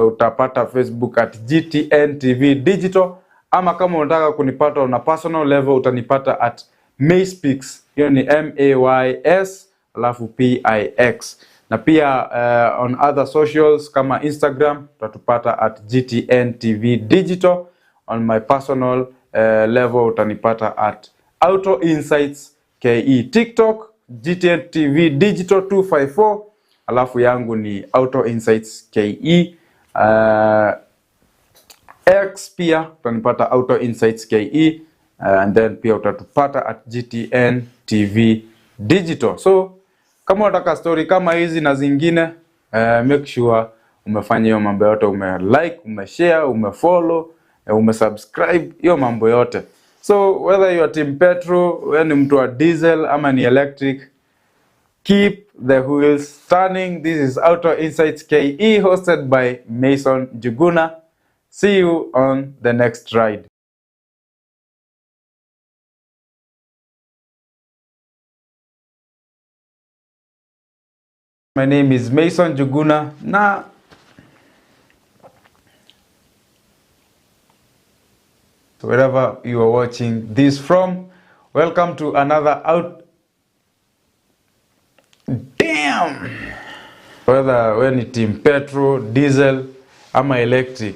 [SPEAKER 1] utapata Facebook at GTN TV Digital, ama kama unataka kunipata on a personal level utanipata at Mayspeaks. Hiyo ni MAYS alafu PIX. Na pia on other socials kama Instagram utatupata at GTN TV Digital. On my personal level utanipata at Auto Insights KE. TikTok GTN TV Digital 254, alafu yangu ni Auto Insights KE. X pia utanipata Auto Insights KE, and then pia utatupata at GTN TV Digital. So kama unataka story kama hizi na zingine, make sure umefanya hiyo mambo yote, ume-like, ume-share, ume-follow, ume-subscribe, hiyo mambo yote. So whether you are team petrol, wewe ni mtu wa diesel ama ni electric, keep the wheels turning. This is Auto Insights KE, hosted by Mason Njuguna. See you on the next ride. My name is Mason Njuguna. Wherever you are watching this from, welcome to another Whether when it's team petrol, diesel, ama electric,